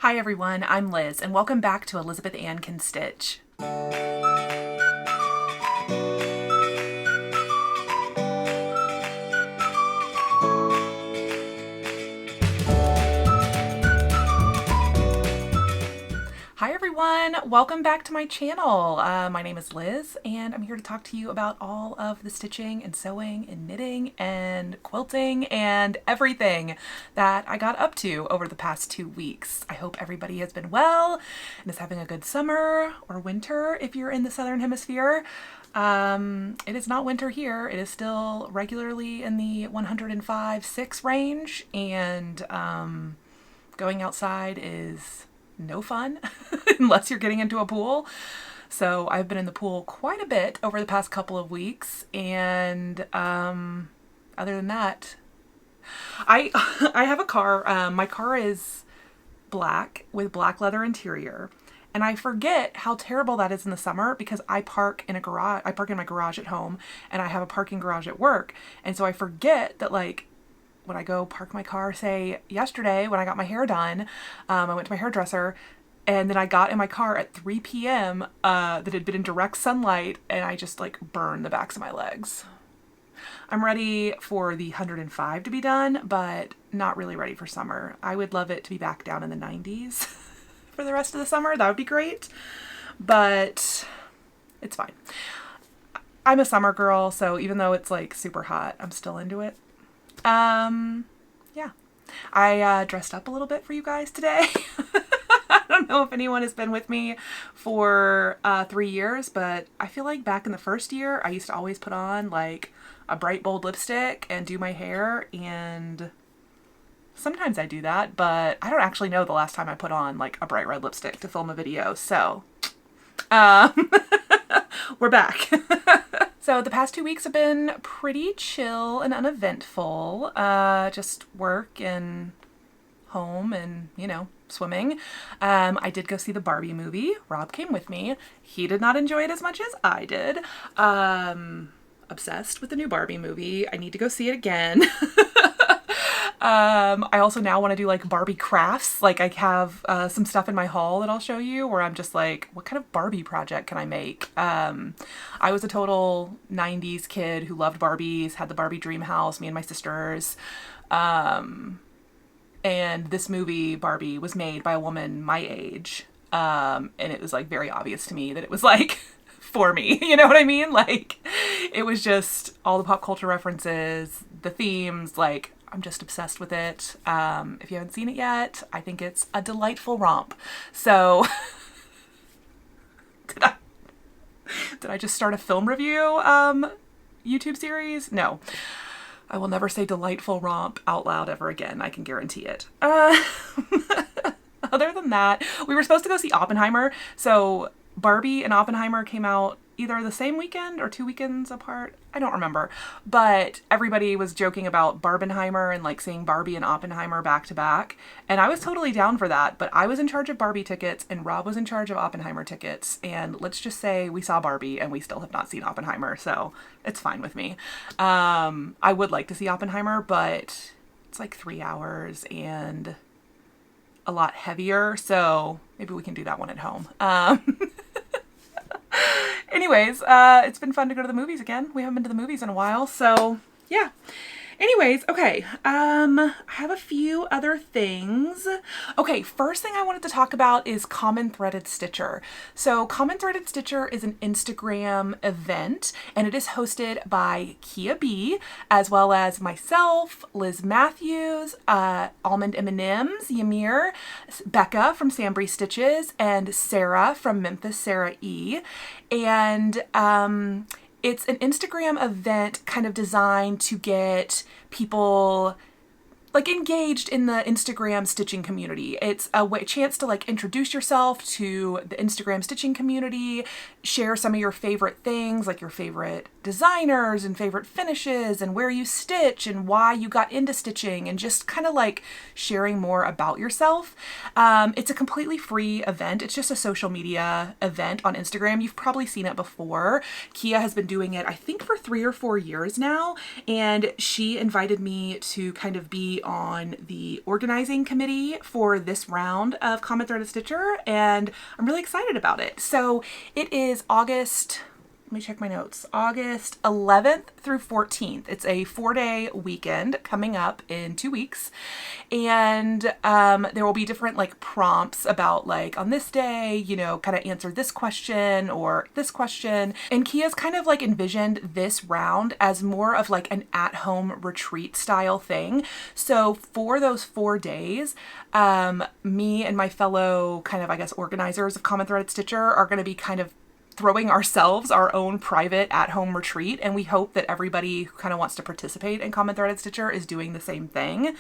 Hi everyone, I'm Liz, and welcome back to Elizabeth Ann Can Stitch. Hi everyone, welcome back to my channel. My name is Liz, and I'm here to talk to you about all of the stitching and sewing and knitting and quilting and everything that I got up to over the past 2 weeks. I hope everybody has been well and is having a good summer or winter if you're in the Southern Hemisphere. It is not winter here. It is still regularly in the 105-6 range, and going outside is no fun unless you're getting into a pool. So I've been in the pool quite a bit over the past couple of weeks, and other than that, I have a car. My car is black with black leather interior, and I forget how terrible that is in the summer because I park in a garage. I park in my garage at home, and I have a parking garage at work, and so I forget that, like, when I go park my car, say yesterday when I got my hair done, I went to my hairdresser, and then I got in my car at 3 p.m. That had been in direct sunlight, and I just like burned the backs of my legs. I'm ready for the 105 to be done, but not really ready for summer. I would love it to be back down in the 90s for the rest of the summer. That would be great, but it's fine. I'm a summer girl, so even though it's like super hot, I'm still into it. Yeah, I dressed up a little bit for you guys today. I don't know if anyone has been with me for 3 years, but I feel like back in the first year, I used to always put on like a bright, bold lipstick and do my hair, and sometimes I do that, but I don't actually know the last time I put on like a bright red lipstick to film a video, so we're back. So the past 2 weeks have been pretty chill and uneventful. Just work and home and, you know, swimming. I did go see the Barbie movie. Rob came with me. He did not enjoy it as much as I did. Obsessed with the new Barbie movie. I need to go see it again. I also now want to do like Barbie crafts. Like I have some stuff in my haul that I'll show you where I'm just like, what kind of Barbie project can I make? I was a total 90s kid who loved Barbies, had the Barbie dream house, me and my sisters. And this movie, Barbie, was made by a woman my age. And it was like very obvious to me that it was like for me, you know what I mean? Like it was just all the pop culture references, the themes, like I'm just obsessed with it. If you haven't seen it yet, I think it's a delightful romp. So did I just start a film review YouTube series? No. I will never say delightful romp out loud ever again. I can guarantee it. Other than that, we were supposed to go see Oppenheimer. So Barbie and Oppenheimer came out either the same weekend or 2 weekends apart. I don't remember. But everybody was joking about Barbenheimer and like seeing Barbie and Oppenheimer back to back. And I was totally down for that. But I was in charge of Barbie tickets and Rob was in charge of Oppenheimer tickets. And let's just say we saw Barbie and we still have not seen Oppenheimer. So it's fine with me. I would like to see Oppenheimer, but it's like 3 hours and a lot heavier. So maybe we can do that one at home. Anyways, it's been fun to go to the movies again. We haven't been to the movies in a while, so yeah. Anyways, okay, I have a few other things. Okay, first thing I wanted to talk about is Common Threaded Stitcher. So Common Threaded Stitcher is an Instagram event, and it is hosted by Kia B, as well as myself, Liz Matthews, Almond M&M's, Ymir, Becca from Sambry Stitches, and Sarah from Memphis Sarah E. And it's an Instagram event kind of designed to get people like engaged in the Instagram stitching community. It's a chance to like introduce yourself to the Instagram stitching community, share some of your favorite things, like your favorite designers and favorite finishes and where you stitch and why you got into stitching and just kind of like sharing more about yourself. It's a completely free event. It's just a social media event on Instagram. You've probably seen it before. Kia has been doing it, I think, for 3 or 4 years now, and she invited me to kind of be on the organizing committee for this round of Common Threaded Stitcher, and I'm really excited about it. So it is August, let me check my notes, August 11th through 14th. It's a 4-day weekend coming up in 2 weeks. And there will be different like prompts about like on this day, you know, kind of answer this question or this question. And Kia's kind of like envisioned this round as more of like an at-home retreat style thing. So for those 4 days, me and my fellow kind of, I guess, organizers of Common Threaded Stitcher are going to be kind of throwing ourselves our own private at-home retreat, and we hope that everybody who kind of wants to participate in Common Threaded Stitcher is doing the same thing.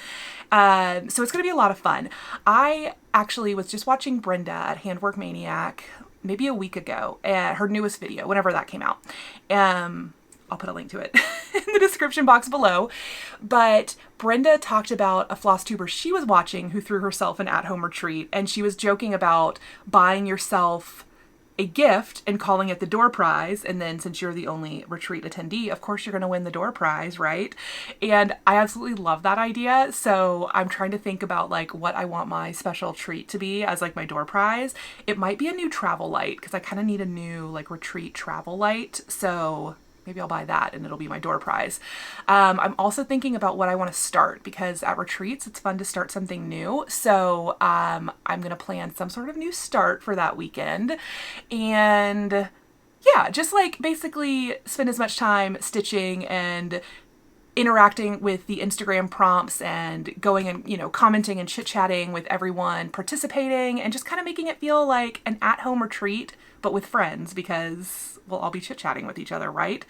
So it's going to be a lot of fun. I actually was just watching Brenda at Handwork Maniac maybe a week ago, at her newest video, whenever that came out. I'll put a link to it in the description box below. But Brenda talked about a Flosstuber she was watching who threw herself an at-home retreat, and she was joking about buying yourself a gift and calling it the door prize, and then since you're the only retreat attendee, of course you're going to win the door prize, right? And I absolutely love that idea. So I'm trying to think about like what I want my special treat to be as like my door prize. It might be a new travel light because I kind of need a new like retreat travel light. So maybe I'll buy that and it'll be my door prize. I'm also thinking about what I want to start because at retreats, it's fun to start something new. So I'm going to plan some sort of new start for that weekend. And yeah, just like basically spend as much time stitching and interacting with the Instagram prompts and going and, you know, commenting and chit-chatting with everyone participating and just kind of making it feel like an at-home retreat, but with friends because we'll all be chit-chatting with each other, right?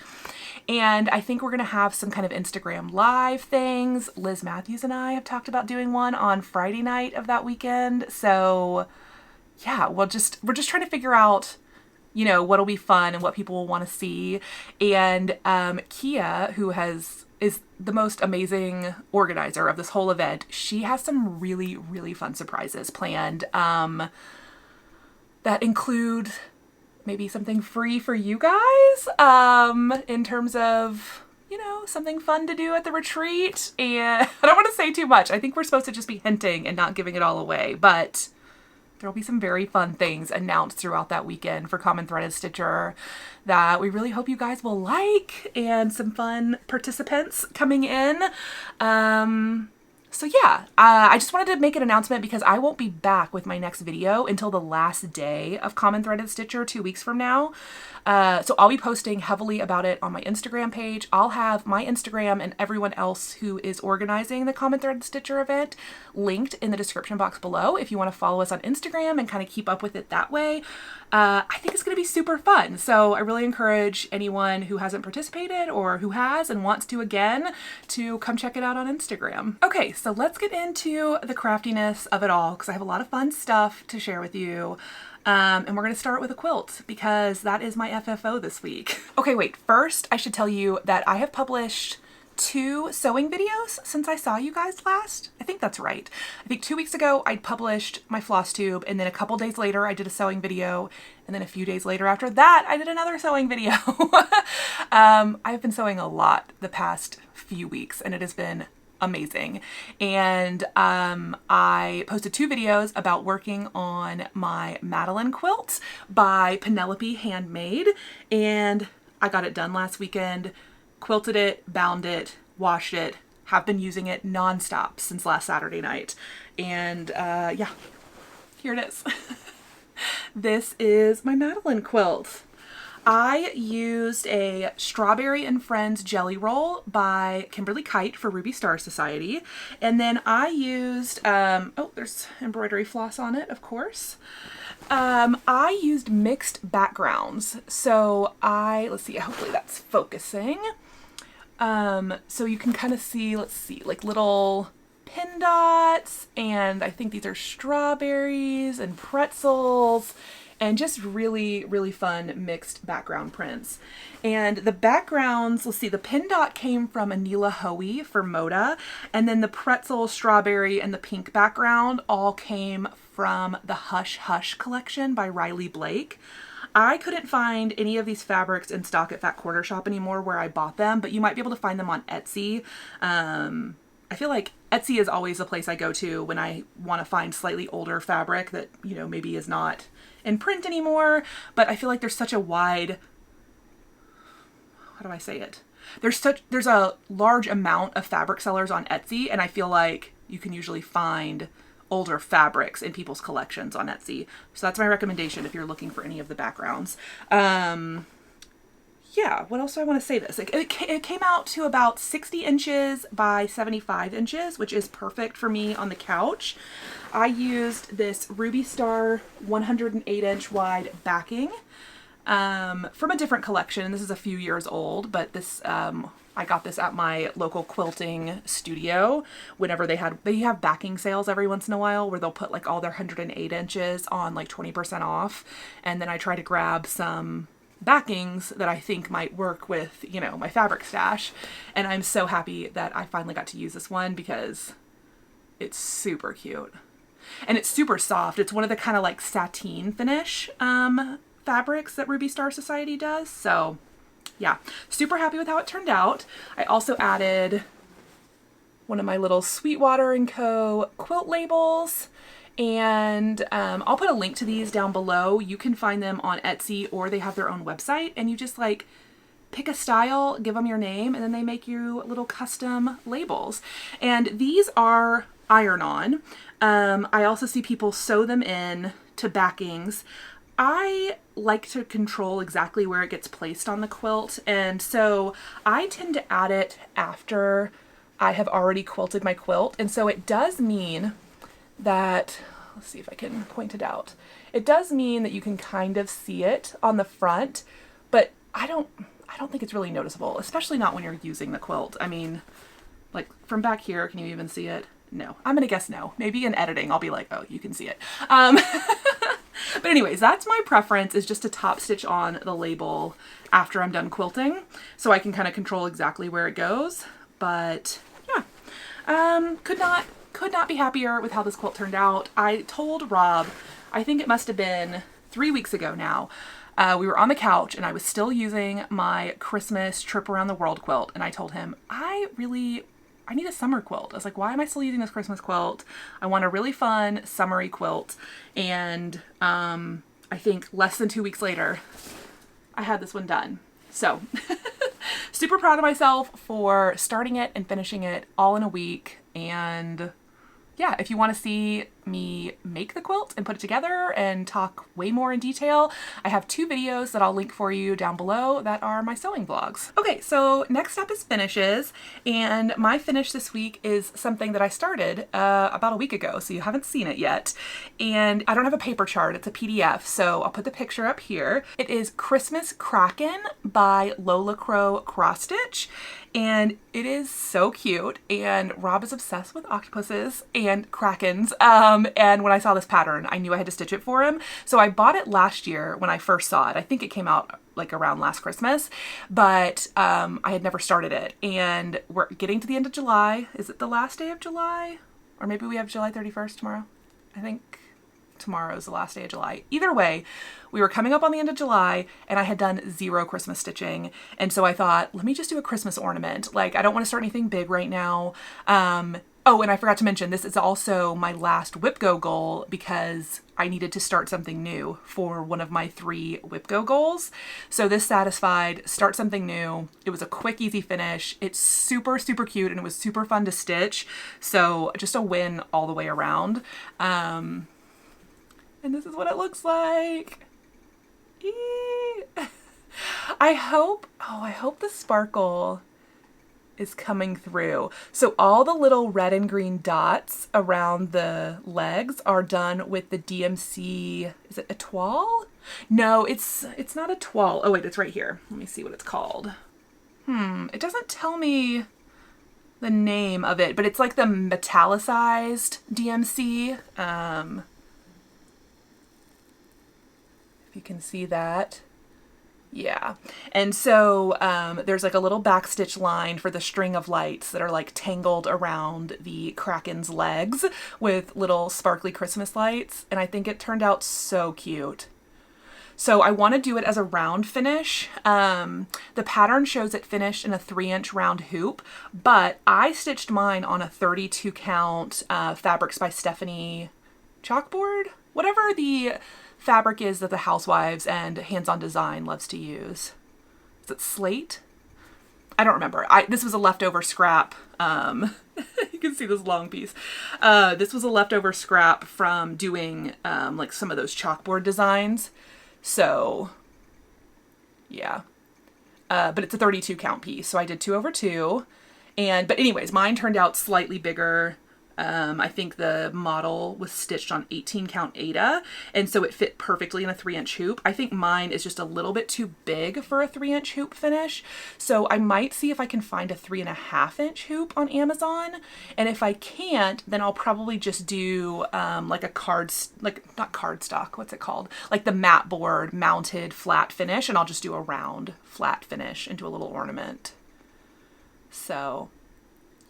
And I think we're going to have some kind of Instagram live things. Liz Matthews and I have talked about doing one on Friday night of that weekend. So yeah, we're just trying to figure out, you know, what'll be fun and what people will want to see. And Kia, who is the most amazing organizer of this whole event, she has some really, really fun surprises planned that include maybe something free for you guys in terms of, you know, something fun to do at the retreat. And I don't want to say too much. I think we're supposed to just be hinting and not giving it all away, but there'll be some very fun things announced throughout that weekend for Common Threaded Stitcher that we really hope you guys will like, and some fun participants coming in. So yeah, I just wanted to make an announcement because I won't be back with my next video until the last day of Common Threaded Stitcher 2 weeks from now. So I'll be posting heavily about it on my Instagram page. I'll have my Instagram and everyone else who is organizing the Common Threaded Stitcher event linked in the description box below if you want to follow us on Instagram and kind of keep up with it that way. I think it's going to be super fun. So I really encourage anyone who hasn't participated or who has and wants to again to come check it out on Instagram. Okay, so let's get into the craftiness of it all because I have a lot of fun stuff to share with you. And we're going to start with a quilt because that is my FFO this week. Okay, wait, first I should tell you that I have published 2 sewing videos since I saw you guys last. I think that's right. I think 2 weeks ago I published my Flosstube, and then a couple days later I did a sewing video, and then a few days later after that I did another sewing video. I've been sewing a lot the past few weeks and it has been amazing. And I posted 2 videos about working on my Madeline quilt by Penelope Handmade, and I got it done last weekend. Quilted it, bound it, washed it, have been using it nonstop since last Saturday night. And yeah, here it is. This is my Madeline quilt. I used a Strawberry and Friends Jelly Roll by Kimberly Kite for Ruby Star Society. And then I used, oh, there's embroidery floss on it, of course. I used mixed backgrounds. So let's see, hopefully that's focusing. So you can kind of see, let's see, like little pin dots, and I think these are strawberries and pretzels and just really, really fun mixed background prints. And the backgrounds, let's see, the pin dot came from Anila Hoey for Mocha, and then the pretzel, strawberry, and the pink background all came from the Hush Hush collection by Riley Blake. I couldn't find any of these fabrics in stock at Fat Quarter Shop anymore where I bought them, but you might be able to find them on Etsy. I feel like Etsy is always a place I go to when I want to find slightly older fabric that, you know, maybe is not in print anymore, but I feel like there's such a wide, how do I say it? There's a large amount of fabric sellers on Etsy, and I feel like you can usually find older fabrics in people's collections on Etsy. So that's my recommendation if you're looking for any of the backgrounds. Yeah, what else do I want to say this? It came out to about 60 inches by 75 inches, which is perfect for me on the couch. I used this Ruby Star 108 inch wide backing from a different collection. This is a few years old, but this I got this at my local quilting studio whenever they have backing sales every once in a while where they'll put like all their 108 inches on like 20% off. And then I try to grab some backings that I think might work with, you know, my fabric stash. And I'm so happy that I finally got to use this one because it's super cute. And it's super soft. It's one of the kind of like sateen finish fabrics that Ruby Star Society does. So yeah, super happy with how it turned out. I also added one of my little Sweetwater & Co. quilt labels, and I'll put a link to these down below. You can find them on Etsy, or they have their own website, and you just like pick a style, give them your name, and then they make you little custom labels. And these are iron-on. I also see people sew them in to backings. I like to control exactly where it gets placed on the quilt, and so I tend to add it after I have already quilted my quilt. And so it does mean that, let's see if I can point it out. It does mean that you can kind of see it on the front, but I don't think it's really noticeable, especially not when you're using the quilt. I mean, like from back here, can you even see it? No, I'm gonna guess no. Maybe in editing, I'll be like, oh, you can see it. But anyways, that's my preference, is just to top stitch on the label after I'm done quilting, so I can kind of control exactly where it goes. But yeah, could not be happier with how this quilt turned out. I told Rob, I think it must have been 3 weeks ago now, we were on the couch and I was still using my Christmas trip around the world quilt, and I told him, I need a summer quilt. I was like, why am I still using this Christmas quilt? I want a really fun summery quilt. And I think less than 2 weeks later, I had this one done. So super proud of myself for starting it and finishing it all in a week. And yeah, if you want to see me make the quilt and put it together and talk way more in detail, I have 2 videos that I'll link for you down below that are my sewing vlogs. Okay, so next up is finishes, and my finish this week is something that I started about a week ago, so you haven't seen it yet. And I don't have a paper chart, it's a PDF, so I'll put the picture up here. It is Christmas Kraken by Lola Cross Stitch, and it is so cute, and Rob is obsessed with octopuses and krakens. And when I saw this pattern, I knew I had to stitch it for him. So I bought it last year when I first saw it. I think it came out like around last Christmas, but I had never started it. And we're getting to the end of July. Is it the last day of July? Or maybe we have July 31st tomorrow? I think tomorrow is the last day of July. Either way, we were coming up on the end of July and I had done 0 Christmas stitching. And so I thought, let me just do a Christmas ornament. Like, I don't want to start anything big right now. Oh, and I forgot to mention, this is also my last WhipGo goal because I needed to start something new for one of my 3 WhipGo goals. So this satisfied, start something new. It was a quick, easy finish. It's super, super cute, and it was super fun to stitch. So just a win all the way around. And this is what it looks like. Eee. I hope the sparkle is coming through. So all the little red and green dots around the legs are done with the DMC, is it a toile? No, it's not a toile. Oh wait, it's right here. Let me see what it's called. It doesn't tell me the name of it, but it's like the metallicized DMC. if you can see that. Yeah. And so there's like a little backstitch line for the string of lights that are like tangled around the Kraken's legs with little sparkly Christmas lights. And I think it turned out so cute. So I want to do it as a round finish. The pattern shows it finished in a 3-inch round hoop, but I stitched mine on a 32 count Fabrics by Stephanie chalkboard, whatever the fabric is that the Housewives and Hands On Design loves to use. Is it Slate? I don't remember. This was a leftover scrap. You can see this long piece. This was a leftover scrap from doing like some of those chalkboard designs. So yeah, but it's a 32 count piece. So I did 2 over 2 but anyways, mine turned out slightly bigger. I think the model was stitched on 18 count Aida, and so it fit perfectly in a 3-inch hoop. I think mine is just a little bit too big for a 3-inch hoop finish, so I might see if I can find a 3.5-inch hoop on Amazon, and if I can't, then I'll probably just do like not cardstock, what's it called? Like the mat board mounted flat finish, and I'll just do a round flat finish into a little ornament. So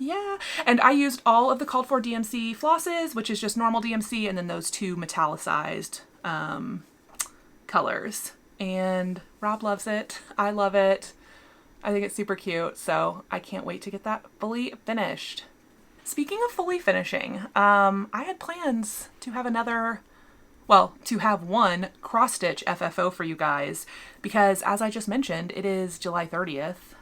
yeah, and I used all of the called for DMC flosses, which is just normal DMC, and then those 2 metallicized colors. And Rob loves it. I love it. I think it's super cute, so I can't wait to get that fully finished. Speaking of fully finishing, I had plans to have one cross-stitch FFO for you guys, because as I just mentioned, it is July 30th.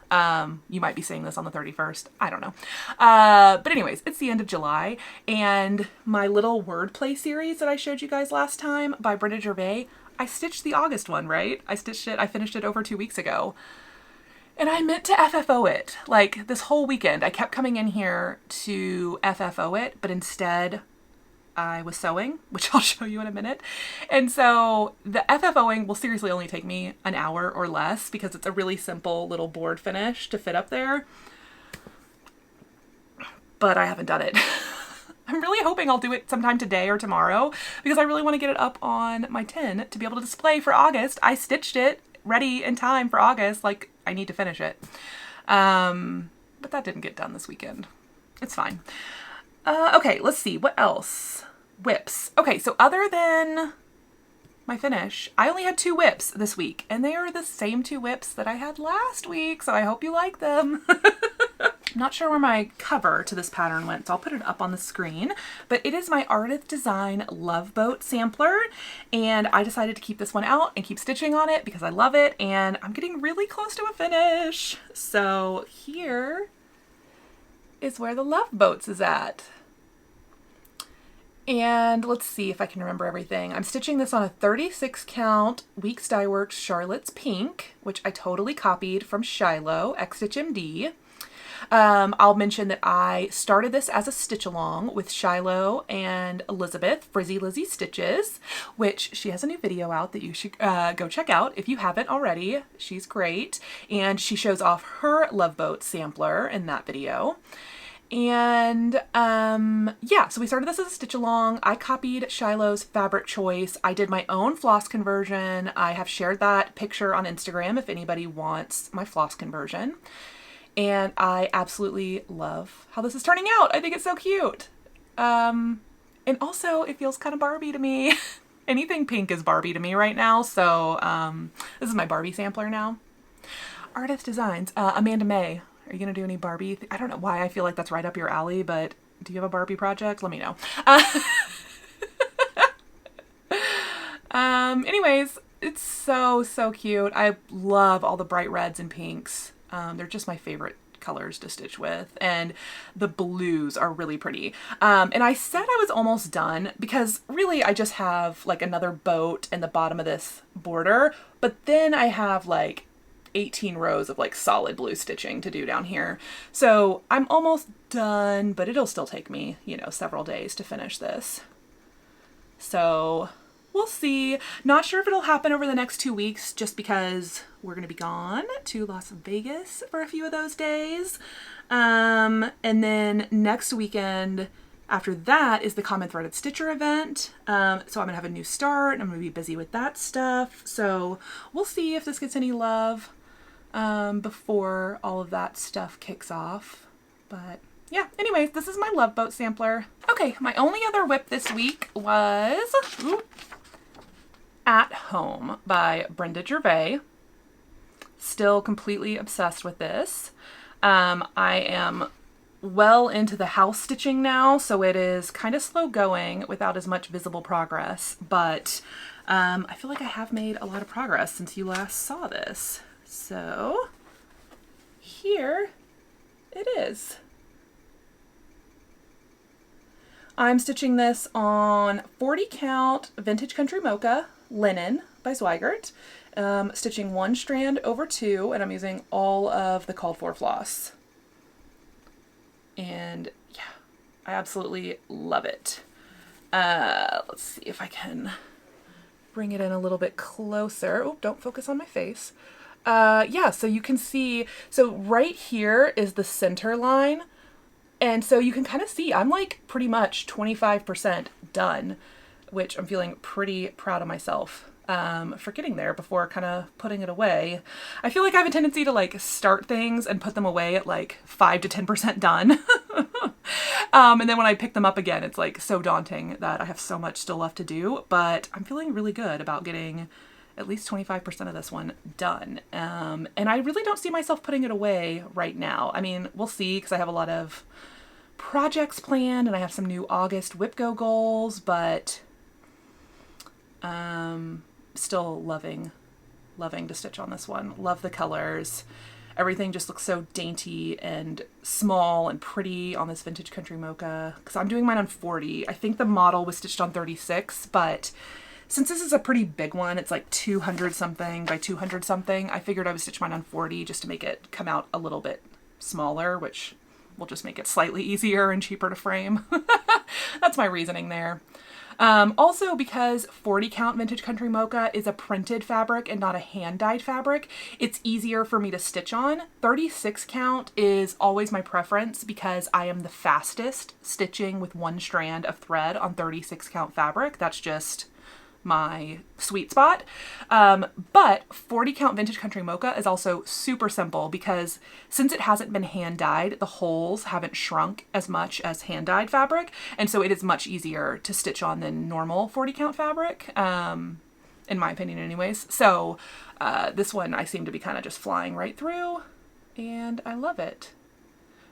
You might be seeing this on the 31st. I don't know. But anyways, it's the end of July, and my little wordplay series that I showed you guys last time by Brenda Gervais, I stitched the August one, right? I finished it over 2 weeks ago. And I meant to FFO it. Like, this whole weekend, I kept coming in here to FFO it, but instead I was sewing, which I'll show you in a minute. And so the FFOing will seriously only take me an hour or less because it's a really simple little board finish to fit up there. But I haven't done it. I'm really hoping I'll do it sometime today or tomorrow because I really want to get it up on my tin to be able to display for August. I stitched it ready in time for August. Like, I need to finish it. But that didn't get done this weekend. It's fine. Okay, let's see. What else? Whips. Okay, so other than my finish, I only had 2 whips this week, and they are the same 2 whips that I had last week, so I hope you like them. I'm not sure where my cover to this pattern went, so I'll put it up on the screen, but it is my Ardith Design Love Boat sampler, and I decided to keep this one out and keep stitching on it because I love it, and I'm getting really close to a finish. So here is where the Love Boats is at. And let's see if I can remember everything. I'm stitching this on a 36 count Weeks Dye Works Charlotte's Pink, which I totally copied from Shiloh, X-Stitch MD. I'll mention that I started this as a stitch along with Shiloh and Elizabeth, Frizzy Lizzy Stitches, which she has a new video out that you should go check out if you haven't already. She's great. And she shows off her Love Boat sampler in that video. And yeah, so we started this as a stitch along. I copied Shiloh's fabric choice. I did my own floss conversion. I have shared that picture on Instagram if anybody wants my floss conversion. And I absolutely love how this is turning out. I think it's so cute. And also it feels kind of Barbie to me. Anything pink is Barbie to me right now. So this is my Barbie sampler now. Ardith Designs, Amanda May. Are you going to do any Barbie? I don't know why I feel like that's right up your alley, but do you have a Barbie project? Let me know. Anyways, it's so, so cute. I love all the bright reds and pinks. They're just my favorite colors to stitch with, and the blues are really pretty. And I said I was almost done because really I just have like another boat in the bottom of this border, but then I have like 18 rows of like solid blue stitching to do down here. So I'm almost done, but it'll still take me, you know, several days to finish this. So we'll see. Not sure if it'll happen over the next 2 weeks just because we're going to be gone to Las Vegas for a few of those days. And then next weekend After that is the Common Threaded Stitcher event. So I'm gonna have a new start and I'm gonna be busy with that stuff. So we'll see if this gets any love before all of that stuff kicks off. But yeah, anyways, this is my Love Boat sampler. Okay, my only other whip this week was At Home by Brenda Gervais. Still completely obsessed with this. I am well into the house stitching now, so it is kind of slow going without as much visible progress, but I feel like I have made a lot of progress since you last saw this. So here it is. I'm stitching this on 40 count Vintage Country Mocha linen by Zweigart. Stitching 1 strand over 2, and I'm using all of the called for floss. And yeah, I absolutely love it. Let's see if I can bring it in a little bit closer. Oh, don't focus on my face. Yeah, so you can see, so right here is the center line. And so you can kind of see I'm like pretty much 25% done, which I'm feeling pretty proud of myself for getting there before kind of putting it away. I feel like I have a tendency to like start things and put them away at like 5 to 10% done. And then when I pick them up again, it's like so daunting that I have so much still left to do, but I'm feeling really good about getting at least 25% of this one done. And I really don't see myself putting it away right now. I mean, we'll see, because I have a lot of projects planned and I have some new August Whip Go goals, but still loving to stitch on this one. Love the colors. Everything just looks so dainty and small and pretty on this Vintage Country Mocha, because I'm doing mine on 40. I think the model was stitched on 36, but since this is a pretty big one, it's like 200 something by 200 something, I figured I would stitch mine on 40 just to make it come out a little bit smaller, which will just make it slightly easier and cheaper to frame. That's my reasoning there. Also, because 40 count Vintage Country Mocha is a printed fabric and not a hand-dyed fabric, it's easier for me to stitch on. 36 count is always my preference because I am the fastest stitching with 1 strand of thread on 36 count fabric. That's just my sweet spot. But 40 count Vintage Country Mocha is also super simple because since it hasn't been hand dyed, the holes haven't shrunk as much as hand dyed fabric. And so it is much easier to stitch on than normal 40 count fabric, in my opinion anyways. So this one I seem to be kind of just flying right through and I love it.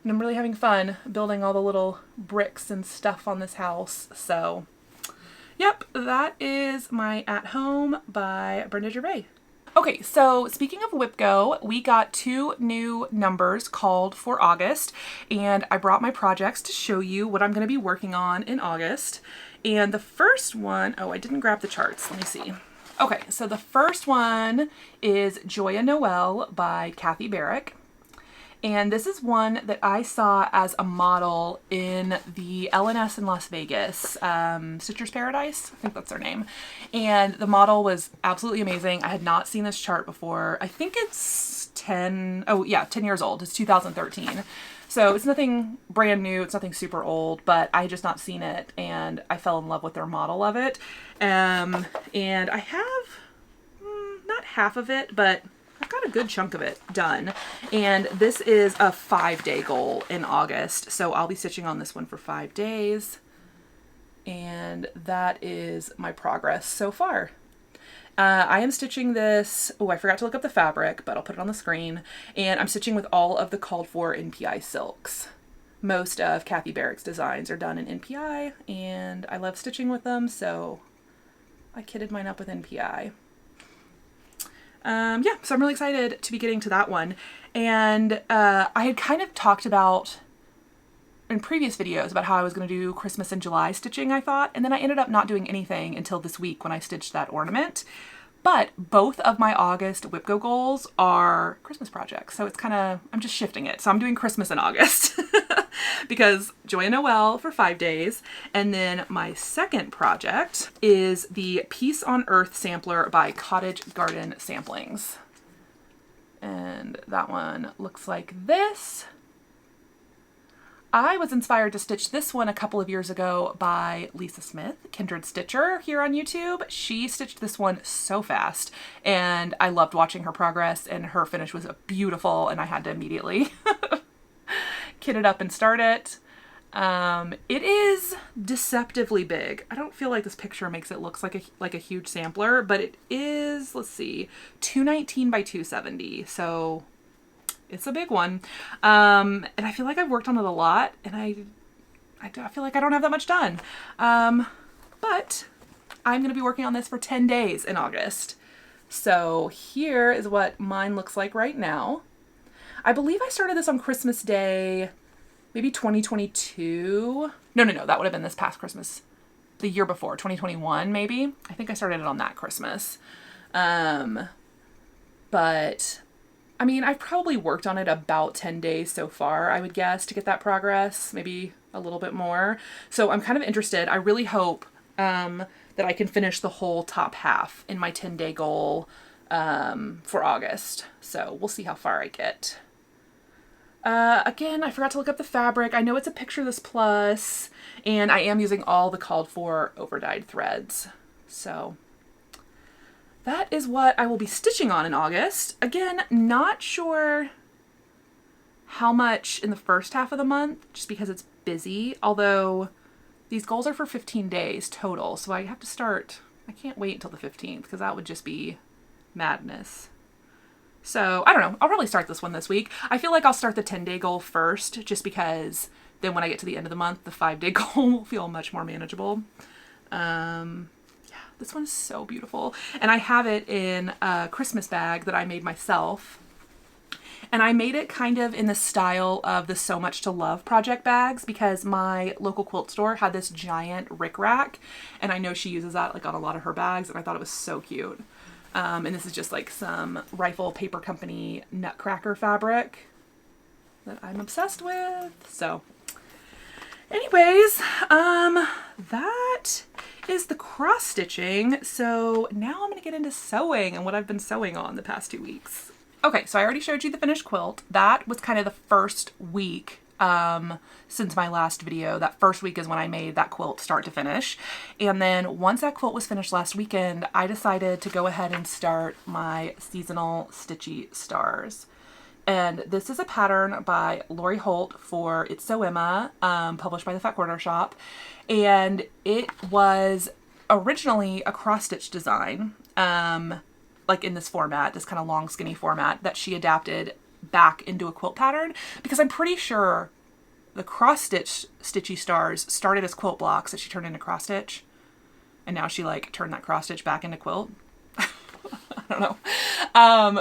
And I'm really having fun building all the little bricks and stuff on this house. So yep, that is my At Home by Brenda Gervais. Okay, so speaking of Whip Go, we got 2 new numbers called for August, and I brought my projects to show you what I'm going to be working on in August. And the first one, oh, I didn't grab the charts. Let me see. Okay, so the first one is Joyeux Noel by Barrick. And this is one that I saw as a model in the LNS in Las Vegas, Stitcher's Paradise, I think that's their name. And the model was absolutely amazing. I had not seen this chart before. I think it's 10 years old. It's 2013. So it's nothing brand new. It's nothing super old, but I had just not seen it and I fell in love with their model of it. And I have not half of it, but I've got a good chunk of it done, and this is a 5-day goal in August, so I'll be stitching on this one for 5 days, and that is my progress so far. I am stitching this, oh, I forgot to look up the fabric, but I'll put it on the screen, and I'm stitching with all of the called for NPI silks. Most of Barrick's designs are done in NPI, and I love stitching with them, so I kitted mine up with NPI. Yeah, so I'm really excited to be getting to that one. And I had kind of talked about in previous videos about how I was going to do Christmas in July stitching, I thought, and then I ended up not doing anything until this week when I stitched that ornament. But both of my August Whip Go goals are Christmas projects, so it's kind of, I'm just shifting it. So I'm doing Christmas in August because Joyeux Noel for 5 days. And then my second project is the Peace on Earth sampler by Cottage Garden Samplings. And that one looks like this. I was inspired to stitch this one a couple of years ago by Lisa Smith, Kindred Stitcher here on YouTube. She stitched this one so fast and I loved watching her progress, and her finish was beautiful and I had to immediately kit it up and start it. It is deceptively big. I don't feel like this picture makes it look like a huge sampler, but it is, let's see, 219 by 270. So it's a big one. And I feel like I've worked on it a lot, and I feel like I don't have that much done. But I'm going to be working on this for 10 days in August. So here is what mine looks like right now. I believe I started this on Christmas Day, maybe 2022. No, that would have been this past Christmas. The year before, 2021 maybe. I think I started it on that Christmas. But I mean, I've probably worked on it about 10 days so far, I would guess, to get that progress, maybe a little bit more. So I'm kind of interested. I really hope that I can finish the whole top half in my 10-day goal for August. So we'll see how far I get. Again, I forgot to look up the fabric. I know it's a Picture This Plus, and I am using all the called for over-dyed threads. So that is what I will be stitching on in August. Again, not sure how much in the first half of the month, just because it's busy, although these goals are for 15 days total, so I have to start, I can't wait until the 15th, because that would just be madness. So, I don't know. I'll probably start this one this week. I feel like I'll start the 10-day goal first, just because then when I get to the end of the month, the 5-day goal will feel much more manageable. Yeah, this one is so beautiful. And I have it in a Christmas bag that I made myself. And I made it kind of in the style of the So Much to Love project bags, because my local quilt store had this giant rickrack. And I know she uses that like on a lot of her bags, and I thought it was so cute. And this is just like some Rifle Paper Company Nutcracker fabric that I'm obsessed with. So anyways, that is the cross stitching. So now I'm going to get into sewing and what I've been sewing on the past 2 weeks. Okay, so I already showed you the finished quilt. That was kind of the first week since my last video. That first week is when I made that quilt start to finish. And then once that quilt was finished last weekend, I decided to go ahead and start my Seasonal Stitchy Stars. And this is a pattern by Lori Holt for It's So Emma, published by the Fat Quarter Shop. And it was originally a cross-stitch design, like in this format, this kind of long, skinny format that she adapted back into a quilt pattern, because I'm pretty sure the cross-stitch Stitchy Stars started as quilt blocks that she turned into cross-stitch, and now she like turned that cross-stitch back into quilt. I don't know.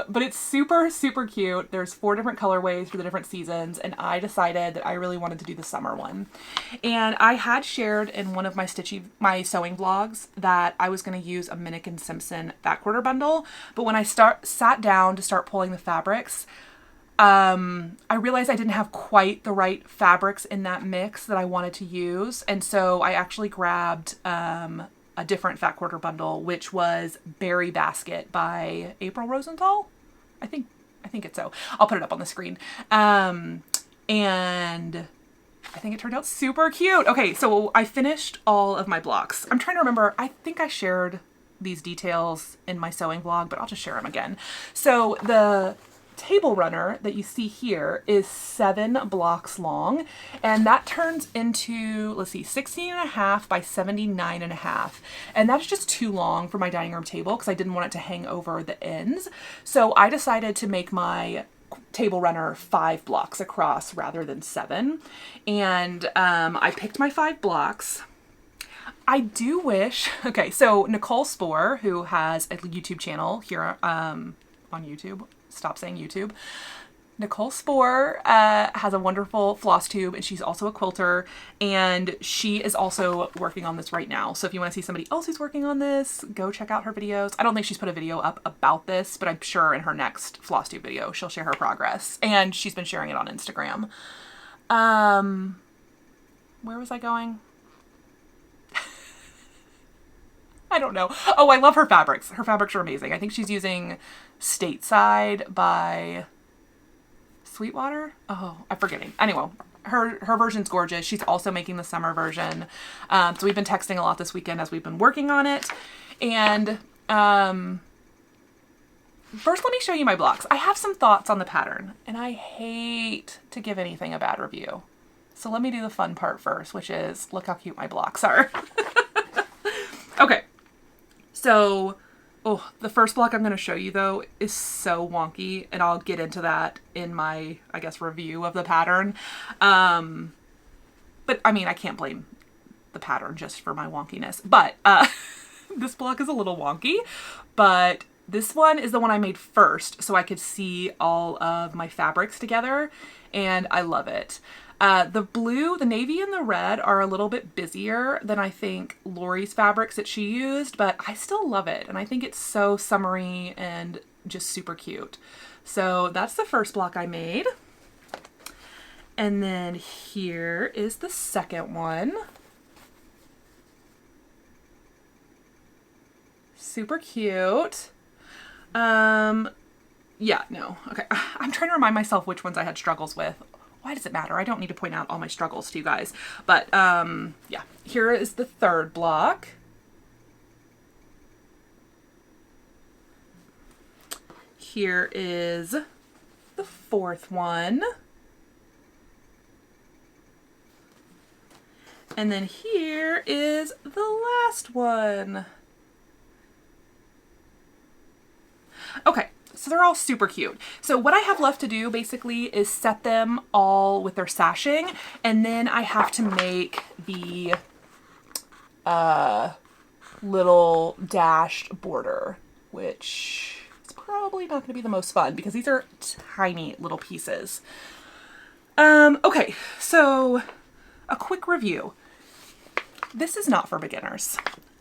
But it's super, super cute. There's 4 different colorways for the different seasons, and I decided that I really wanted to do the summer one. And I had shared in one of my sewing vlogs that I was going to use a Minnick & Simpson Fat Quarter bundle, but when I sat down to start pulling the fabrics, I realized I didn't have quite the right fabrics in that mix that I wanted to use, and so I actually grabbed a different Fat Quarter bundle, which was Berry Basket by April Rosenthal. I think it's so. I'll put it up on the screen. And I think it turned out super cute. Okay, so I finished all of my blocks. I'm trying to remember. I think I shared these details in my sewing vlog, but I'll just share them again. So the table runner that you see here is 7 blocks long, and that turns into, let's see, 16.5 by 79.5, and that's just too long for my dining room table because I didn't want it to hang over the ends. So I decided to make my table runner 5 blocks across rather than 7, and I picked my 5 blocks. I do wish, okay, so Nichol Spohr, who has a YouTube channel here on YouTube, stop saying YouTube. Nichol Spohr has a wonderful Flosstube, and she's also a quilter, and she is also working on this right now. So if you want to see somebody else who's working on this, go check out her videos. I don't think she's put a video up about this, but I'm sure in her next Flosstube video, she'll share her progress, and she's been sharing it on Instagram. Where was I going? I don't know. Oh, I love her fabrics. Her fabrics are amazing. I think she's using Stateside by Sweetwater. Oh, I'm forgetting. Anyway, her version's gorgeous. She's also making the summer version. So we've been texting a lot this weekend as we've been working on it. And first, let me show you my blocks. I have some thoughts on the pattern, and I hate to give anything a bad review. So let me do the fun part first, which is look how cute my blocks are. Okay. So, the first block I'm going to show you, though, is so wonky, and I'll get into that in my, I guess, review of the pattern. But, I mean, I can't blame the pattern just for my wonkiness. But this block is a little wonky, but this one is the one I made first, so I could see all of my fabrics together, and I love it. The blue, the navy, and the red are a little bit busier than I think Lori's fabrics that she used, but I still love it, and I think it's so summery and just super cute. So that's the first block I made. And then here is the second one. Super cute. Yeah, no. Okay. I'm trying to remind myself which ones I had struggles with. Why does it matter? I don't need to point out all my struggles to you guys. But, yeah. Here is the third block. Here is the fourth one. And then here is the last one. Okay. So they're all super cute. So what I have left to do basically is set them all with their sashing, and then I have to make the little dashed border, which is probably not going to be the most fun because these are tiny little pieces. Okay, so a quick review. This is not for beginners.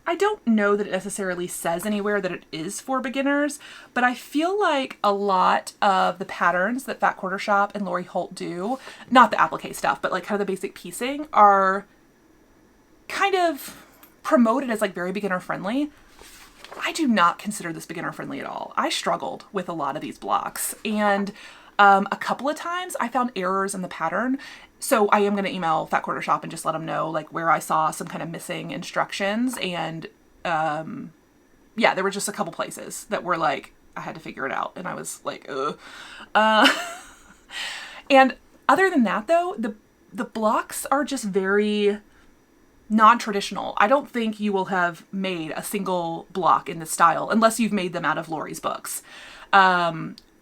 I don't know that it necessarily says anywhere that it is for beginners, but I feel like a lot of the patterns that Fat Quarter Shop and Lori Holt do, not the applique stuff, but like kind of the basic piecing, are kind of promoted as like very beginner friendly. I do not consider this beginner friendly at all. I struggled with a lot of these blocks, and a couple of times I found errors in the pattern. So I am going to email Fat Quarter Shop and just let them know like where I saw some kind of missing instructions. And yeah, there were just a couple places that were like, I had to figure it out. And I was like, ugh. And other than that though, the blocks are just very non-traditional. I don't think you will have made a single block in this style unless you've made them out of Lori's books.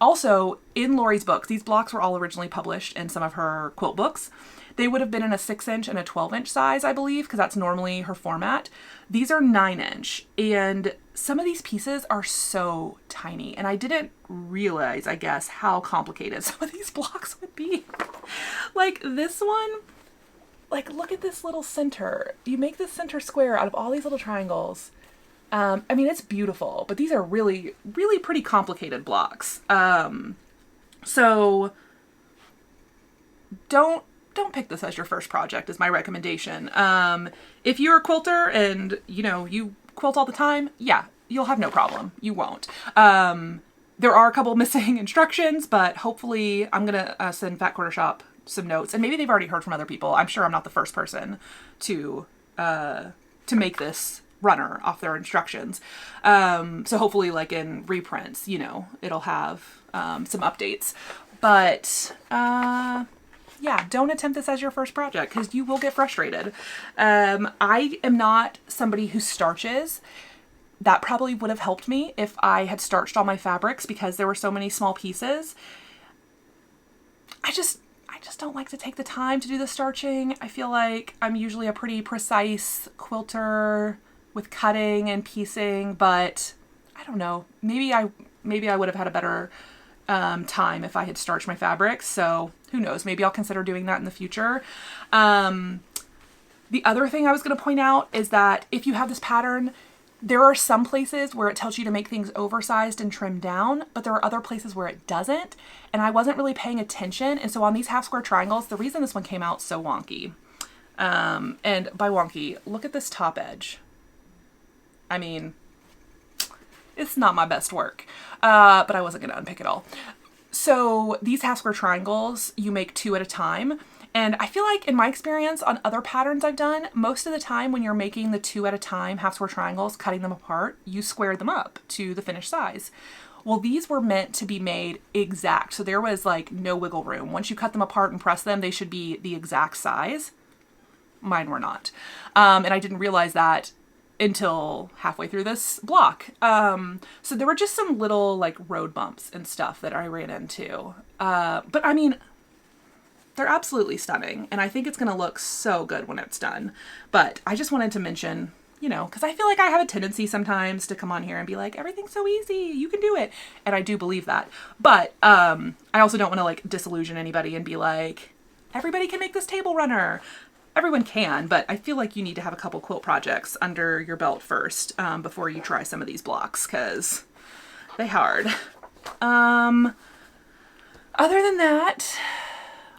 Also, in Lori's books, these blocks were all originally published in some of her quilt books. They would have been in a 6-inch and a 12-inch size, I believe, because that's normally her format. These are 9-inch, and some of these pieces are so tiny, and I didn't realize, I guess, how complicated some of these blocks would be. Like this one, like look at this little center. You make this center square out of all these little triangles. I mean, it's beautiful, but these are really, really pretty complicated blocks. So don't pick this as your first project is my recommendation. If you're a quilter and, you know, you quilt all the time, yeah, you'll have no problem. You won't. There are a couple missing instructions, but hopefully I'm going to send Fat Quarter Shop some notes, and maybe they've already heard from other people. I'm sure I'm not the first person to make this runner off their instructions. So hopefully like in reprints, you know, it'll have some updates. But yeah, don't attempt this as your first project because you will get frustrated. I am not somebody who starches. That probably would have helped me if I had starched all my fabrics because there were so many small pieces. I just don't like to take the time to do the starching. I feel like I'm usually a pretty precise quilter with cutting and piecing, but I don't know. Maybe I would have had a better time if I had starched my fabrics. So who knows? Maybe I'll consider doing that in the future. The other thing I was going to point out is that if you have this pattern, there are some places where it tells you to make things oversized and trimmed down, but there are other places where it doesn't. And I wasn't really paying attention. And so on these half square triangles, the reason this one came out so wonky, and by wonky, look at this top edge. I mean, it's not my best work, but I wasn't going to unpick it all. So these half square triangles, you make 2 at a time. And I feel like in my experience on other patterns I've done, most of the time when you're making the 2 at a time half square triangles, cutting them apart, you square them up to the finished size. Well, these were meant to be made exact. So there was like no wiggle room. Once you cut them apart and press them, they should be the exact size. Mine were not. And I didn't realize that until halfway through this block. So there were just some little like road bumps and stuff that I ran into. But I mean, they're absolutely stunning. And I think it's going to look so good when it's done. But I just wanted to mention, you know, because I feel like I have a tendency sometimes to come on here and be like, everything's so easy, you can do it. And I do believe that. But I also don't want to like disillusion anybody and be like, everybody can make this table runner. Everyone can, but I feel like you need to have a couple quilt projects under your belt first before you try some of these blocks, because they hard. Other than that,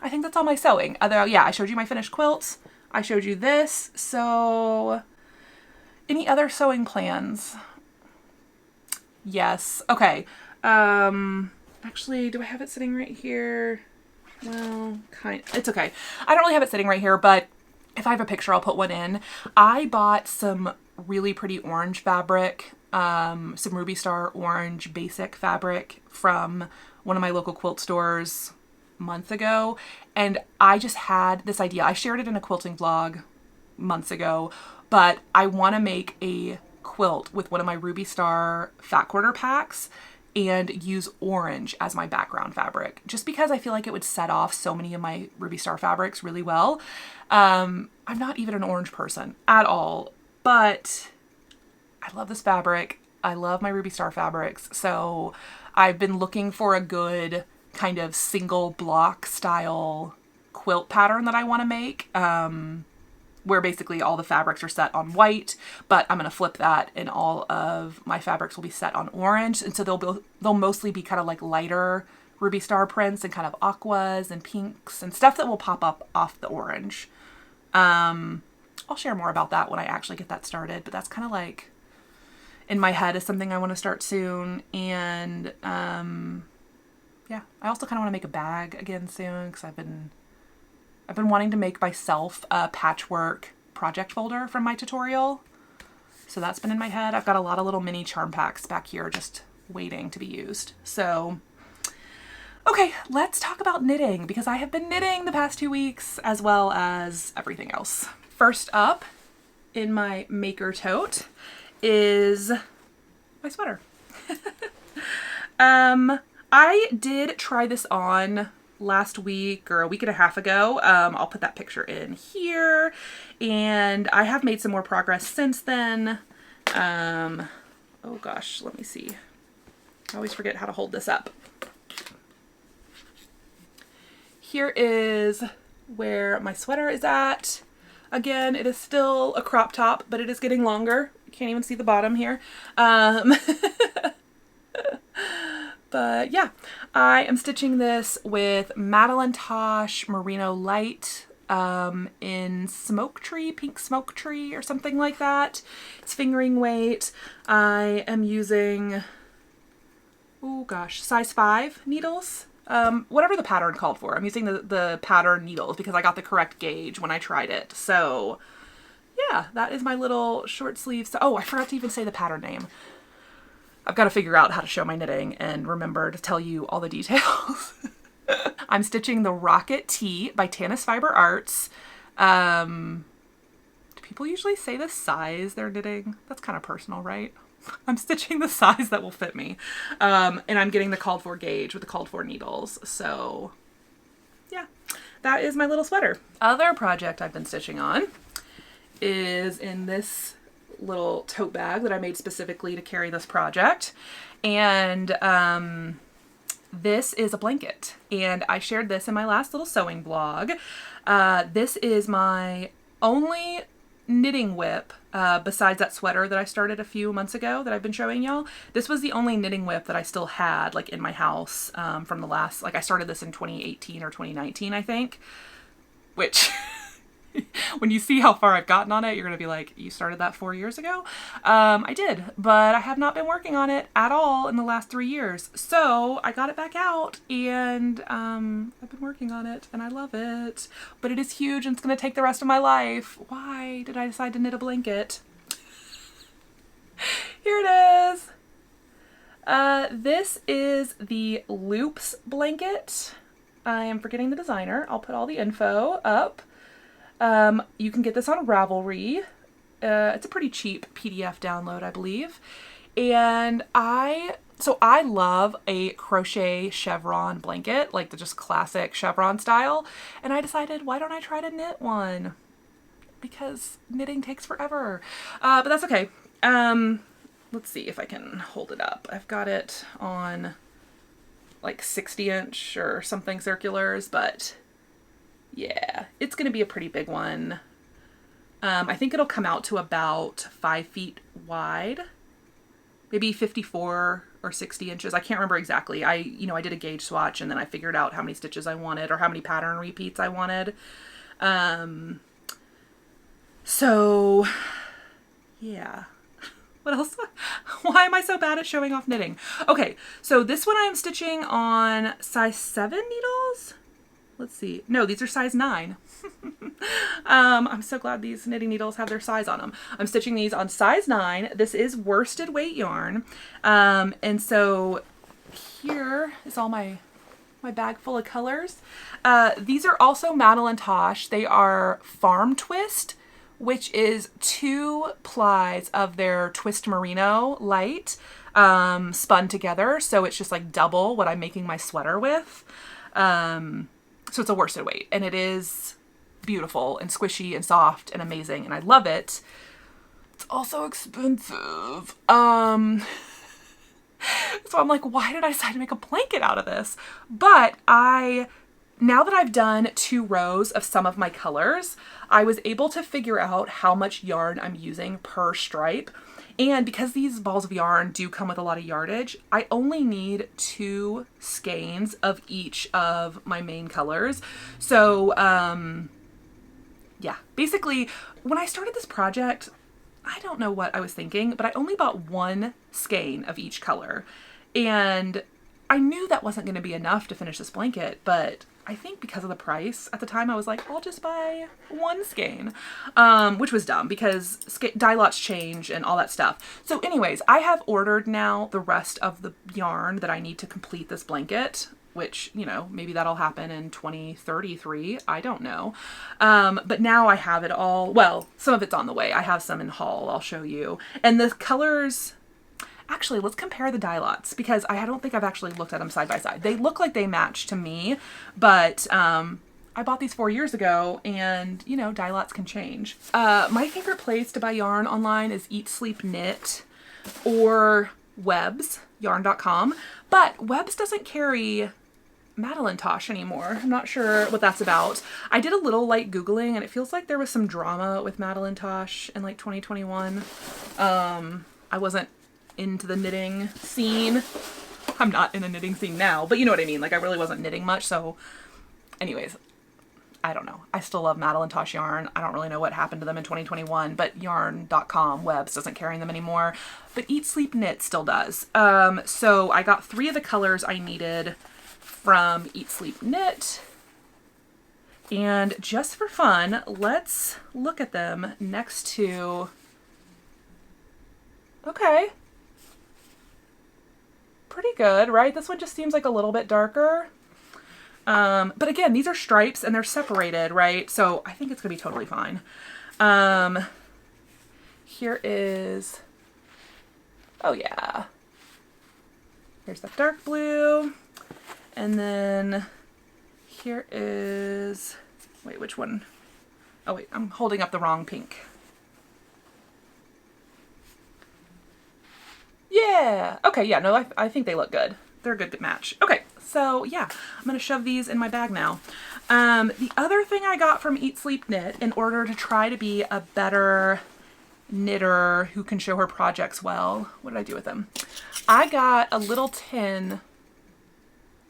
I think that's all my sewing. Yeah, I showed you my finished quilts. I showed you this. So any other sewing plans? Yes. Okay. Actually, do I have it sitting right here? Well, it's okay. I don't really have it sitting right here, but if I have a picture, I'll put one in. I bought some really pretty orange fabric, some Ruby Star orange basic fabric from one of my local quilt stores months ago. And I just had this idea. I shared it in a quilting vlog months ago, but I want to make a quilt with one of my Ruby Star fat quarter packs and use orange as my background fabric, just because I feel like it would set off so many of my Ruby Star fabrics really well. I'm not even an orange person at all, but I love this fabric. I love my Ruby Star fabrics. So I've been looking for a good kind of single block style quilt pattern that I want to make. Where basically all the fabrics are set on white, but I'm going to flip that and all of my fabrics will be set on orange. And so they'll mostly be kind of like lighter Ruby Star prints and kind of aquas and pinks and stuff that will pop up off the orange. I'll share more about that when I actually get that started, but that's kind of like in my head is something I want to start soon. And yeah, I also kind of want to make a bag again soon because I've been wanting to make myself a patchwork project folder from my tutorial. So that's been in my head. I've got a lot of little mini charm packs back here just waiting to be used. So, okay, let's talk about knitting because I have been knitting the past 2 weeks as well as everything else. First up in my maker tote is my sweater. I did try this on last week or a week and a half ago. I'll put that picture in here, and I have made some more progress since then. Oh gosh, let me see. I always forget how to hold this up. Here is where my sweater is at. Again, it is still a crop top, but it is getting longer. You can't even see the bottom here. But yeah, I am stitching this with Madeline Tosh Merino Light in Smoke Tree, Pink Smoke Tree or something like that. It's fingering weight. I am using, oh gosh, size 5 needles. Whatever the pattern called for. I'm using the pattern needles because I got the correct gauge when I tried it. So yeah, that is my little short sleeve. Oh, I forgot to even say the pattern name. I've got to figure out how to show my knitting and remember to tell you all the details. I'm stitching the Rocket Tee by Tanis Fiber Arts. Do people usually say the size they're knitting? That's kind of personal, right? I'm stitching the size that will fit me. And I'm getting the called for gauge with the called for needles. So yeah, that is my little sweater. Other project I've been stitching on is in this little tote bag that I made specifically to carry this project. And this is a blanket. And I shared this in my last little sewing blog. This is my only knitting whip besides that sweater that I started a few months ago that I've been showing y'all. This was the only knitting whip that I still had like in my house from the last, like I started this in 2018 or 2019, I think, which when you see how far I've gotten on it, you're going to be like, you started that 4 years ago? I did, but I have not been working on it at all in the last 3 years. So I got it back out and I've been working on it and I love it, but it is huge and it's going to take the rest of my life. Why did I decide to knit a blanket? Here it is. This is the Loops blanket. I am forgetting the designer. I'll put all the info up. You can get this on Ravelry. It's a pretty cheap PDF download, I believe. And I love a crochet chevron blanket, like the just classic chevron style. And I decided, why don't I try to knit one? Because knitting takes forever. But that's okay. Let's see if I can hold it up. I've got it on like 60-inch or something circulars, but yeah, it's going to be a pretty big one. I think it'll come out to about 5 feet wide, maybe 54 or 60 inches. I can't remember exactly. I did a gauge swatch and then I figured out how many stitches I wanted or how many pattern repeats I wanted. So yeah. What else? Why am I so bad at showing off knitting? Okay, so this one I am stitching on size 7 needles. Let's see. No, these are size 9. I'm so glad these knitting needles have their size on them. I'm stitching these on size 9. This is worsted weight yarn. And so here is all my bag full of colors. These are also Madeline Tosh. They are Farm Twist, which is 2 plies of their Twist Merino light spun together. So it's just like double what I'm making my sweater with. So it's a worsted weight and it is beautiful and squishy and soft and amazing and I love it. It's also expensive. So I'm like, why did I decide to make a blanket out of this? But now that I've done 2 rows of some of my colors, I was able to figure out how much yarn I'm using per stripe. And because these balls of yarn do come with a lot of yardage, I only need 2 skeins of each of my main colors. So, yeah, basically when I started this project, I don't know what I was thinking, but I only bought 1 skein of each color. And I knew that wasn't going to be enough to finish this blanket, but I think because of the price at the time, I was like, I'll just buy 1 skein, which was dumb because dye lots change and all that stuff. So anyways, I have ordered now the rest of the yarn that I need to complete this blanket, which, maybe that'll happen in 2033. I don't know. But now I have it all. Well, some of it's on the way. I have some in haul. I'll show you. And the colors... Actually, let's compare the dye lots because I don't think I've actually looked at them side by side. They look like they match to me, but I bought these 4 years ago and, dye lots can change. My favorite place to buy yarn online is Eat, Sleep, Knit or Webs, yarn.com, but Webs doesn't carry Madeline Tosh anymore. I'm not sure what that's about. I did a little light Googling and it feels like there was some drama with Madeline Tosh in like 2021. I wasn't into the knitting scene. I'm not in the knitting scene now, but you know what I mean. Like I really wasn't knitting much. So anyways, I don't know. I still love Madeline Tosh yarn. I don't really know what happened to them in 2021, but yarn.com, Webs doesn't carry them anymore, but Eat, Sleep, Knit still does. So I got 3 of the colors I needed from Eat, Sleep, Knit. And just for fun, let's look at them next to, okay. Pretty good, right? This one just seems like a little bit darker. But again, these are stripes and they're separated, right? So I think it's gonna be totally fine. Here is, oh yeah. Here's the dark blue. And then here is, wait, which one? Oh wait, I'm holding up the wrong pink. Yeah. Okay. Yeah. No, I think they look good. They're a good match. Okay. So yeah, I'm going to shove these in my bag now. The other thing I got from Eat, Sleep, Knit in order to try to be a better knitter who can show her projects well. What did I do with them? I got a little tin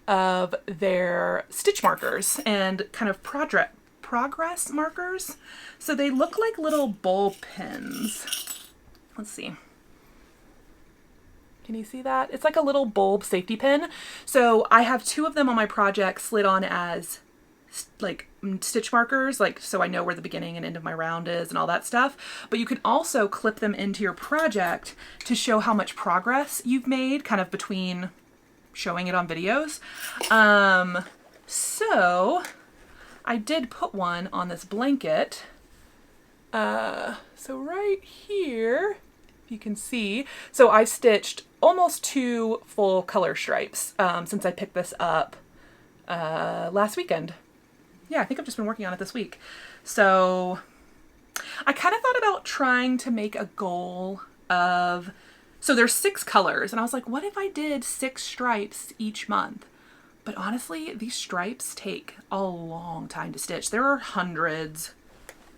of their stitch markers and kind of project progress markers. So they look like little ball pins. Let's see. Can you see that? It's like a little bulb safety pin. So I have 2 of them on my project slid on as like stitch markers, like so I know where the beginning and end of my round is and all that stuff. But you can also clip them into your project to show how much progress you've made, kind of between showing it on videos. So I did put one on this blanket. So right here, if you can see, so I stitched almost 2 full color stripes since I picked this up last weekend. Yeah, I think I've just been working on it this week. So I kind of thought about trying to make a goal of, so there's 6 colors, and I was like, what if I did 6 stripes each month? But honestly, these stripes take a long time to stitch. There are hundreds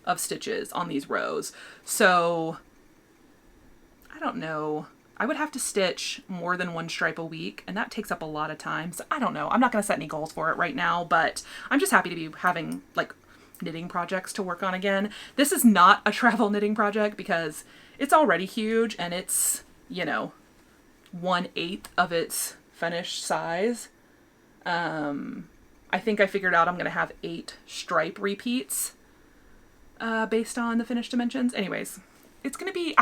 of stitches on these rows. So I don't know. I would have to stitch more than 1 stripe a week, and that takes up a lot of time. So I don't know. I'm not going to set any goals for it right now, but I'm just happy to be having like knitting projects to work on again. This is not a travel knitting project because it's already huge and it's, you know, 1/8 of its finished size. I think I figured out I'm going to have 8 stripe repeats based on the finished dimensions. Anyways, it's going to be...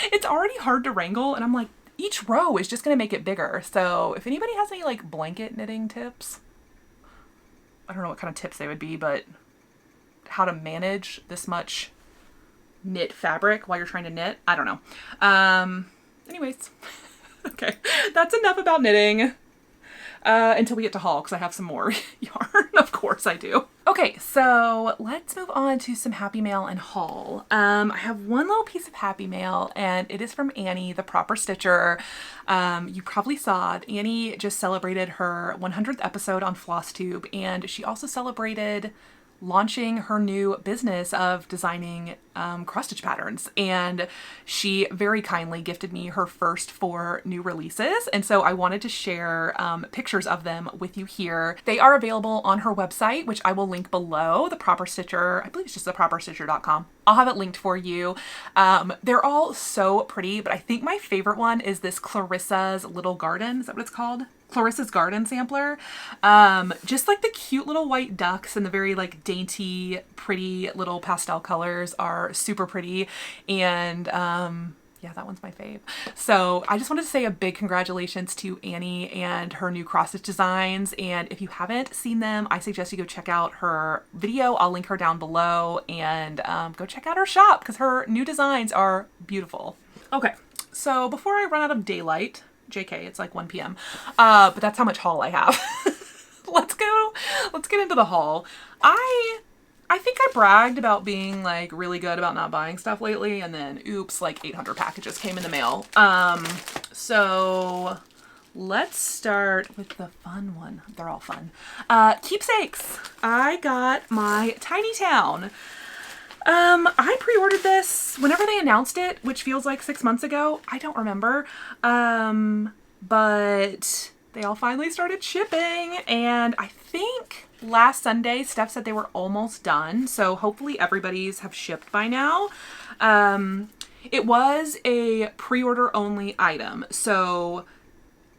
It's already hard to wrangle, and I'm like, each row is just going to make it bigger. So if anybody has any like blanket knitting tips, I don't know what kind of tips they would be, but how to manage this much knit fabric while you're trying to knit, I don't know. Anyways, okay, that's enough about knitting. Until we get to haul, because I have some more yarn. Of course I do. Okay, so let's move on to some happy mail and haul. I have one little piece of happy mail, and it is from Annie, the proper stitcher. You probably saw it. Annie just celebrated her 100th episode on Flosstube, and she also celebrated launching her new business of designing cross-stitch patterns, and she very kindly gifted me her first 4 new releases, and so I wanted to share pictures of them with you here. They are available on her website, which I will link below, The Proper Stitcher. I believe it's just theproperstitcher.com. I'll have it linked for you. They're all so pretty, but I think my favorite one is this Clarissa's Little Garden. Is that what it's called? Clarissa's Garden sampler. Just like the cute little white ducks and the very like dainty, pretty little pastel colors are super pretty. And yeah, that one's my fave. So I just wanted to say a big congratulations to Annie and her new cross-stitch designs. And if you haven't seen them, I suggest you go check out her video. I'll link her down below, and go check out her shop because her new designs are beautiful. Okay, so before I run out of daylight, JK, it's like 1 p.m. But that's how much haul I have. Let's get into the haul. I think I bragged about being like really good about not buying stuff lately, and then oops, like 800 packages came in the mail. So let's start with the fun one. They're all fun. Keepsakes. I got my Tiny Town. I pre-ordered this whenever they announced it, which feels like 6 months ago. I don't remember. But they all finally started shipping, and I think last Sunday Steph said they were almost done. So hopefully everybody's have shipped by now. It was a pre-order only item. So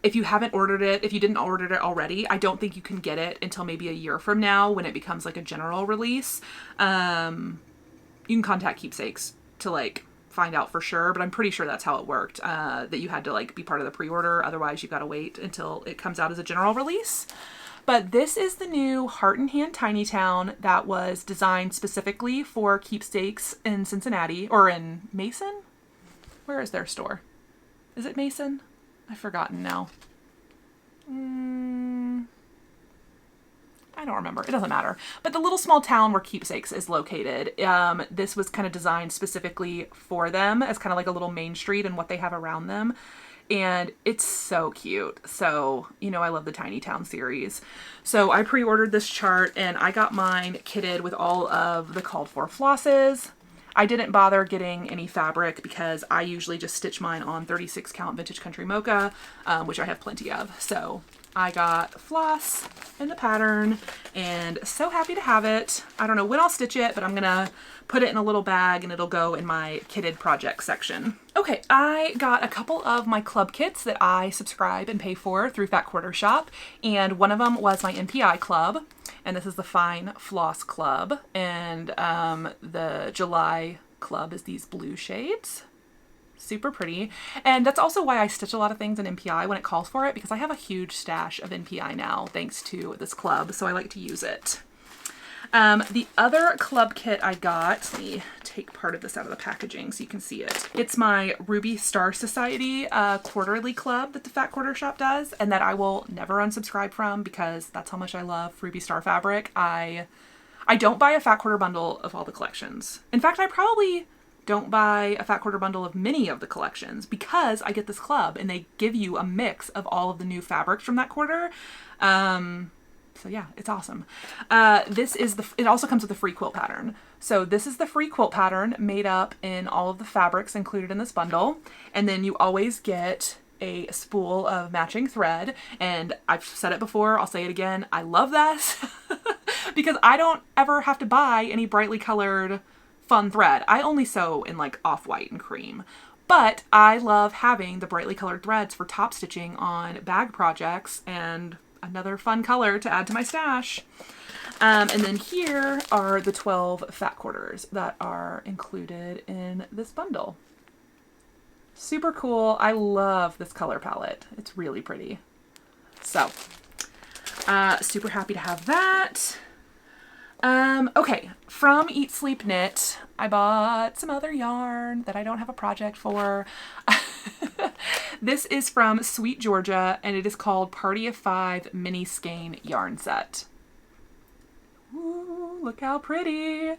if you haven't ordered it, if you didn't order it already, I don't think you can get it until maybe a year from now when it becomes like a general release. You can contact Keepsakes to like find out for sure, but I'm pretty sure that's how it worked, that you had to like be part of the pre-order. Otherwise you've got to wait until it comes out as a general release. But this is the new Heart and Hand Tiny Town that was designed specifically for Keepsakes in Cincinnati, or in Mason. Where is their store? Is it Mason? I've forgotten now. I don't remember. It doesn't matter. But the little small town where Keepsakes is located, this was kind of designed specifically for them as kind of like a little main street and what they have around them. And it's so cute. So, you know, I love the Tiny Town series. So I pre-ordered this chart, and I got mine kitted with all of the called for flosses. I didn't bother getting any fabric because I usually just stitch mine on 36 count vintage country Mocha, which I have plenty of. So I got Floss in the pattern and so happy to have it. I don't know when I'll stitch it, but I'm gonna put it in a little bag and it'll go in my kitted project section. Okay, I got a couple of my club kits that I subscribe and pay for through Fat Quarter Shop, and one of them was my MPI club, and this is the Fine Floss Club, and the July club is these blue shades. Super pretty. And that's also why I stitch a lot of things in MPI when it calls for it, because I have a huge stash of MPI now thanks to this club, so I like to use it. The other club kit I got, let me take part of this out of the packaging so you can see it. It's my Ruby Star Society quarterly club that the Fat Quarter Shop does, and that I will never unsubscribe from because that's how much I love Ruby Star fabric. I don't buy a Fat Quarter bundle of all the collections. In fact, I probably don't buy a Fat Quarter bundle of many of the collections because I get this club and they give you a mix of all of the new fabrics from that quarter. So yeah, it's awesome. It also comes with a free quilt pattern. So this is the free quilt pattern made up in all of the fabrics included in this bundle. And then you always get a spool of matching thread. And I've said it before, I'll say it again. I love this because I don't ever have to buy any brightly colored fun thread. I only sew in like off-white and cream, but I love having the brightly colored threads for top stitching on bag projects and another fun color to add to my stash. And then here are the 12 fat quarters that are included in this bundle. Super cool. I love this color palette. It's really pretty. So, super happy to have that. Okay, from Eat Sleep Knit, I bought some other yarn that I don't have a project for. This is from Sweet Georgia, and it is called Party of 5 Mini Skein Yarn Set. Ooh, look how pretty.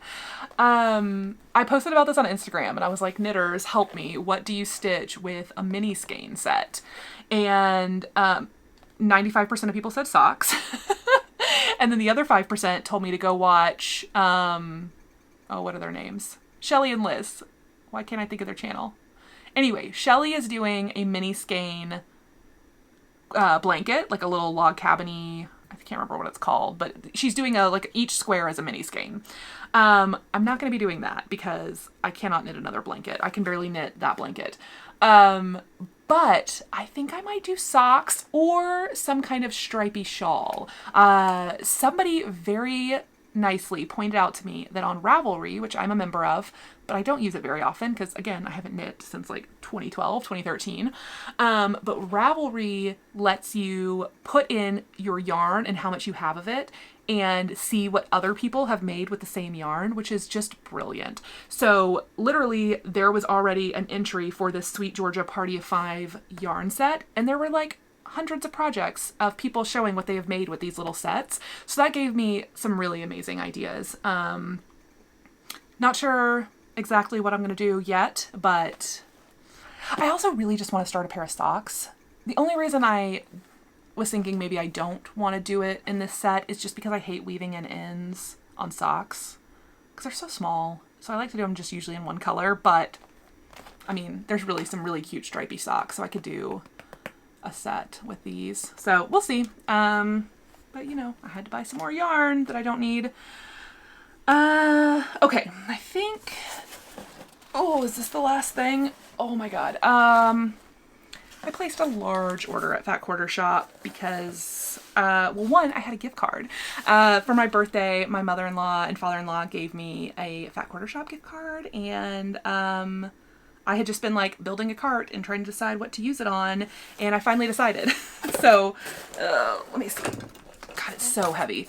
I posted about this on Instagram, and I was like, knitters, help me. What do you stitch with a mini skein set? And 95% of people said socks. And then the other 5% told me to go watch, what are their names? Shelly and Liz. Why can't I think of their channel? Anyway, Shelly is doing a mini skein blanket, like a little log cabin-y, I can't remember what it's called, but she's doing like each square as a mini skein. I'm not going to be doing that because I cannot knit another blanket. I can barely knit that blanket. But I think I might do socks or some kind of stripy shawl. Somebody very nicely pointed out to me that on Ravelry, which I'm a member of, but I don't use it very often because, again, I haven't knit since like 2012, 2013. But Ravelry lets you put in your yarn and how much you have of it and see what other people have made with the same yarn, which is just brilliant. So literally there was already an entry for this Sweet Georgia Party of 5 yarn set, and there were like hundreds of projects of people showing what they have made with these little sets. So that gave me some really amazing ideas. Not sure exactly what I'm going to do yet, but I also really just want to start a pair of socks. The only reason I was thinking maybe I don't want to do it in this set is just because I hate weaving in ends on socks because they're so small. So I like to do them just usually in one color, but I mean, there's really some really cute stripy socks, so I could do a set with these. So we'll see. But you know, I had to buy some more yarn that I don't need. Okay, I think, oh, is this the last thing? Oh my God. I placed a large order at Fat Quarter Shop because, well, one, I had a gift card. For my birthday, my mother-in-law and father-in-law gave me a Fat Quarter Shop gift card, and I had just been like building a cart and trying to decide what to use it on, and I finally decided. So, let me see. God, it's so heavy.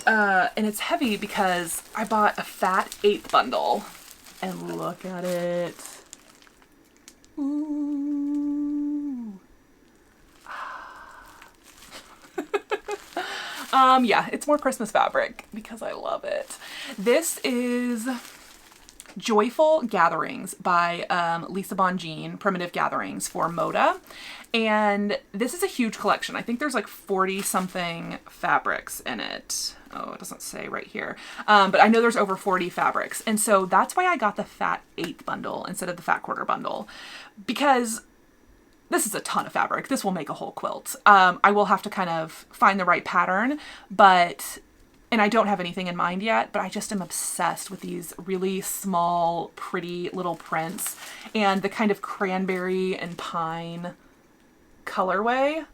And it's heavy because I bought a fat 8 bundle, and look at it. Ooh. Yeah, it's more Christmas fabric because I love it. This is Joyful Gatherings by Lisa Bonjean, Primitive Gatherings for Mocha. And this is a huge collection. I think there's like 40 something fabrics in it. Oh, it doesn't say right here. But I know there's over 40 fabrics. And so that's why I got the fat 8 bundle instead of the fat quarter bundle. Because this is a ton of fabric. This will make a whole quilt. I will have to kind of find the right pattern, and I don't have anything in mind yet, but I just am obsessed with these really small, pretty little prints and the kind of cranberry and pine colorway.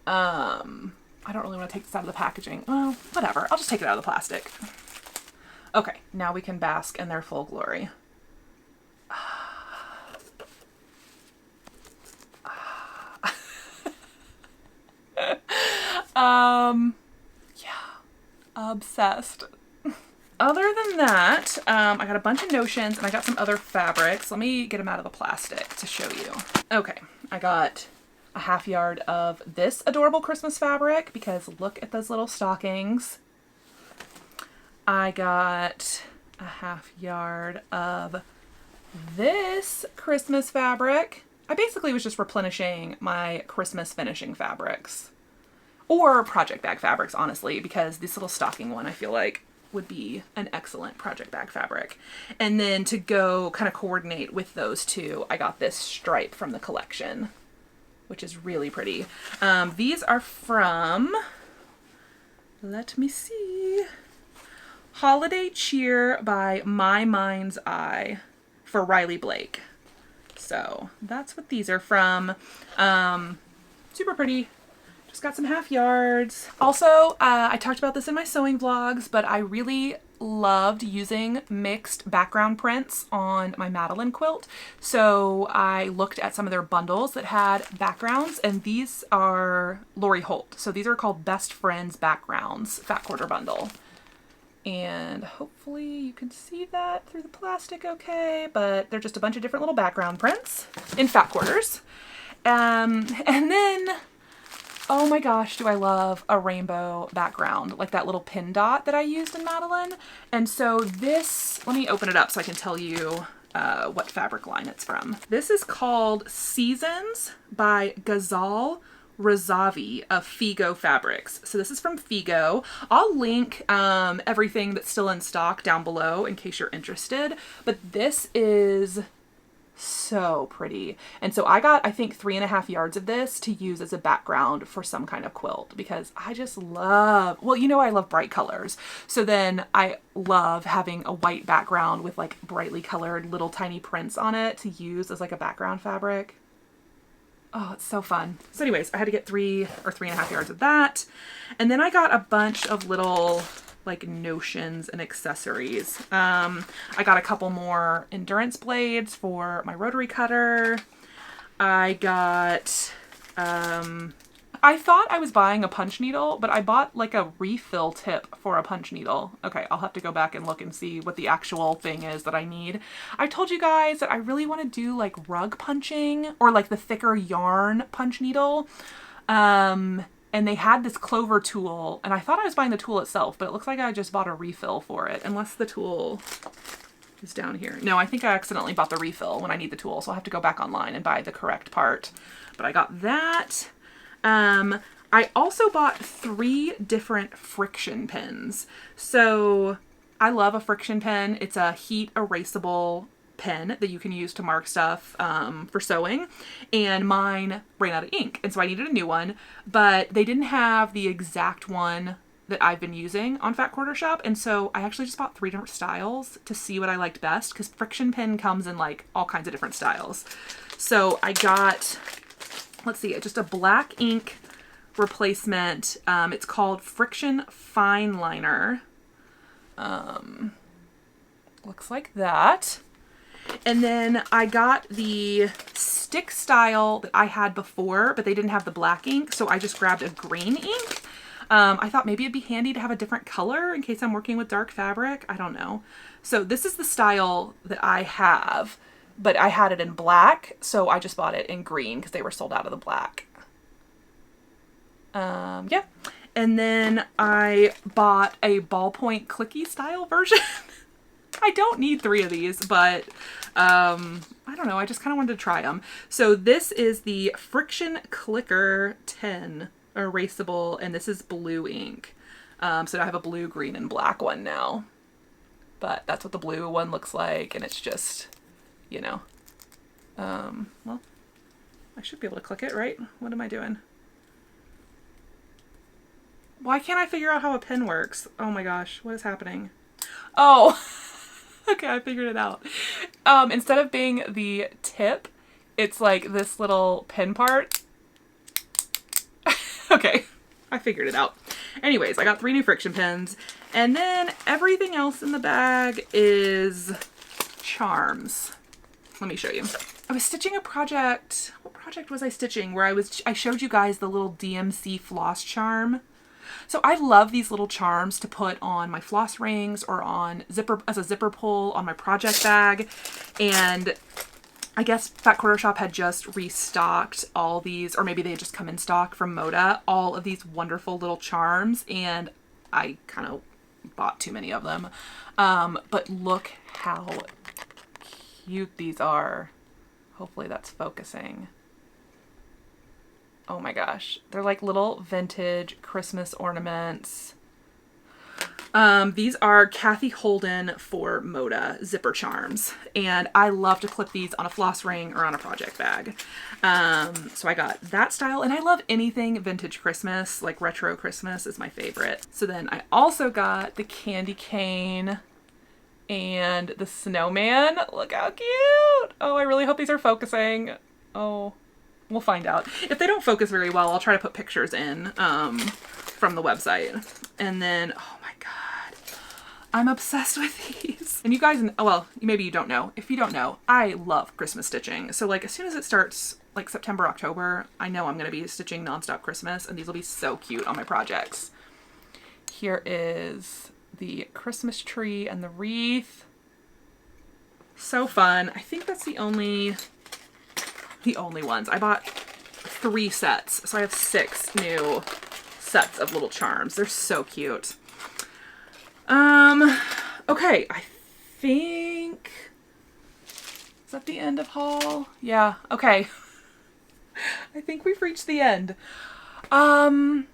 I don't really want to take this out of the packaging. Well, whatever. I'll just take it out of the plastic. Okay, now we can bask in their full glory. Yeah, obsessed. Other than that, I got a bunch of notions and I got some other fabrics. Let me get them out of the plastic to show you. Okay, I got a half yard of this adorable Christmas fabric because look at those little stockings. I got a half yard of this Christmas fabric. I basically was just replenishing my Christmas finishing fabrics. Or project bag fabrics, honestly, because this little stocking one I feel like would be an excellent project bag fabric. And then to go kind of coordinate with those two, I got this stripe from the collection, which is really pretty. These are from, let me see, Holiday Cheer by My Mind's Eye for Riley Blake. So that's what these are from. Super pretty. Just got some half yards. Also, I talked about this in my sewing vlogs, but I really loved using mixed background prints on my Madeline quilt. So I looked at some of their bundles that had backgrounds, and these are Lori Holt. So these are called Best Friends Backgrounds Fat Quarter Bundle. And hopefully you can see that through the plastic okay, but they're just a bunch of different little background prints in fat quarters. And then, oh my gosh, do I love a rainbow background, like that little pin dot that I used in Madeline. And so this, let me open it up so I can tell you what fabric line it's from. This is called Seasons by Ghazal Razavi of Figo Fabrics. So this is from Figo. I'll link everything that's still in stock down below in case you're interested, but this is so pretty. And so I got, I think, 3.5 yards of this to use as a background for some kind of quilt because I just love, well, you know, I love bright colors. So then I love having a white background with like brightly colored little tiny prints on it to use as like a background fabric. Oh, it's so fun. So anyways, I had to get 3 or 3.5 yards of that. And then I got a bunch of little like notions and accessories. I got a couple more endurance blades for my rotary cutter. I got, I thought I was buying a punch needle, but I bought like a refill tip for a punch needle. Okay, I'll have to go back and look and see what the actual thing is that I need. I told you guys that I really want to do like rug punching or like the thicker yarn punch needle. And they had this clover tool, and I thought I was buying the tool itself, but it looks like I just bought a refill for it, unless the tool is down here. No, I think I accidentally bought the refill when I need the tool, so I'll have to go back online and buy the correct part. But I got that. I also bought 3 different friction pins. So I love a friction pen. It's a heat erasable pen that you can use to mark stuff for sewing, and mine ran out of ink, and so I needed a new one, but they didn't have the exact one that I've been using on Fat Quarter Shop, and so I actually just bought 3 different styles to see what I liked best, because friction pen comes in like all kinds of different styles. So I got, let's see, just a black ink replacement. It's called Friction Fine Liner. Looks like that. And then I got the stick style that I had before, but they didn't have the black ink, so I just grabbed a green ink. I thought maybe it'd be handy to have a different color in case I'm working with dark fabric. I don't know. So this is the style that I have, but I had it in black, so I just bought it in green because they were sold out of the black. Yeah. And then I bought a ballpoint clicky style version. I don't need 3 of these, but I don't know. I just kind of wanted to try them. So this is the Friction Clicker 10 erasable, and this is blue ink. So I have a blue, green, and black one now. But that's what the blue one looks like, and it's just, you know, well, I should be able to click it, right? What am I doing? Why can't I figure out how a pin works? Oh my gosh, what is happening? Oh, okay, I figured it out. Instead of being the tip, it's like this little pin part. Okay, I figured it out. Anyways, I got 3 new friction pins, and then everything else in the bag is charms. Let me show you. I was stitching a project. What project was I stitching? Where I showed you guys the little DMC floss charm. So I love these little charms to put on my floss rings or on as a zipper pull on my project bag. And I guess Fat Quarter Shop had just restocked all these, or maybe they had just come in stock from Mocha, all of these wonderful little charms, and I kind of bought too many of them. But look how cute these are. Hopefully that's focusing. Oh my gosh. They're like little vintage Christmas ornaments. These are Kathy Holden for Mocha zipper charms, and I love to clip these on a floss ring or on a project bag. So I got that style, and I love anything vintage Christmas, like retro Christmas is my favorite. So then I also got the candy cane and the snowman. Look how cute. Oh, I really hope these are focusing. Oh, we'll find out. If they don't focus very well, I'll try to put pictures in from the website. And then, oh my God, I'm obsessed with these. And you guys, well, maybe you don't know. If you don't know, I love Christmas stitching. So like as soon as it starts like September, October, I know I'm going to be stitching nonstop Christmas, and these will be so cute on my projects. Here is the Christmas tree and the wreath. So fun. I think that's the only ones. I bought 3 sets, so I have 6 new sets of little charms. They're so cute. Okay, I think, is that the end of haul? Yeah, okay. I think we've reached the end. I'm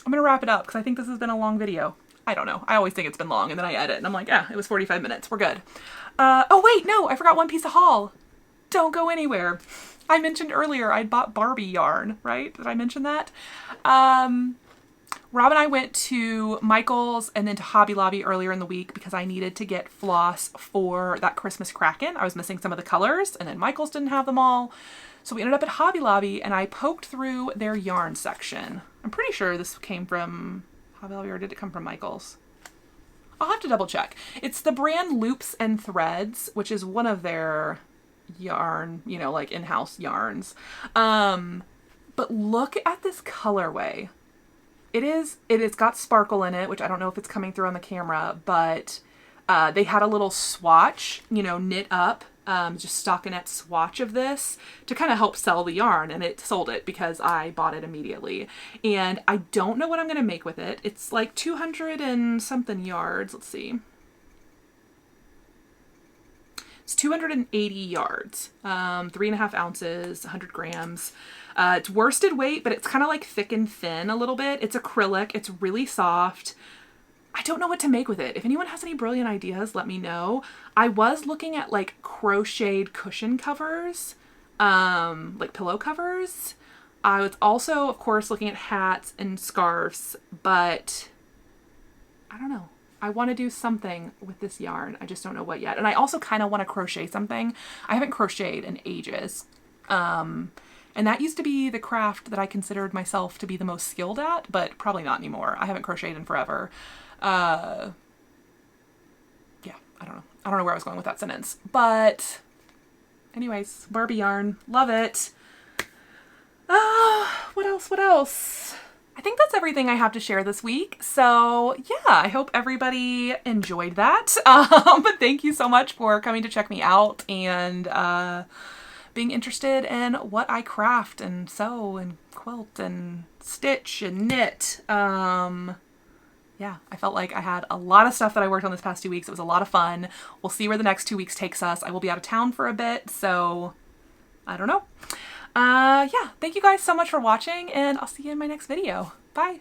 gonna wrap it up because I think this has been a long video. I don't know. I always think it's been long, and then I edit and I'm like, yeah, it was 45 minutes. We're good. Oh wait, no, I forgot one piece of haul. Don't go anywhere. I mentioned earlier I'd bought Barbie yarn, right? Did I mention that? Rob and I went to Michael's and then to Hobby Lobby earlier in the week because I needed to get floss for that Christmas Kraken. I was missing some of the colors, and then Michael's didn't have them all. So we ended up at Hobby Lobby, and I poked through their yarn section. I'm pretty sure this came from Hobby Lobby, or did it come from Michael's? I'll have to double check. It's the brand Loops and Threads, which is one of their yarn, you know, like in-house yarns. But look at this colorway. It's got sparkle in it, which I don't know if it's coming through on the camera, but they had a little swatch, you know, knit up, just stockinette swatch of this to kind of help sell the yarn, and it sold it because I bought it immediately. And I don't know what I'm going to make with it. It's like 200 and something yards. Let's see. It's 280 yards, 3.5 ounces, 100 grams. It's worsted weight, but it's kind of like thick and thin a little bit. It's acrylic. It's really soft. I don't know what to make with it. If anyone has any brilliant ideas, let me know. I was looking at like crocheted cushion covers, like pillow covers. I was also, of course, looking at hats and scarves, but I don't know. I want to do something with this yarn. I just don't know what yet. And I also kind of want to crochet something. I haven't crocheted in ages. And that used to be the craft that I considered myself to be the most skilled at, but probably not anymore. I haven't crocheted in forever. Yeah, I don't know. I don't know where I was going with that sentence. But anyways, Barbie yarn. Love it. What else? What else? I think that's everything I have to share this week. So yeah, I hope everybody enjoyed that. But thank you so much for coming to check me out and being interested in what I craft and sew and quilt and stitch and knit. Yeah, I felt like I had a lot of stuff that I worked on this past 2 weeks. It was a lot of fun. We'll see where the next 2 weeks takes us. I will be out of town for a bit, so I don't know. Yeah, thank you guys so much for watching, and I'll see you in my next video. Bye.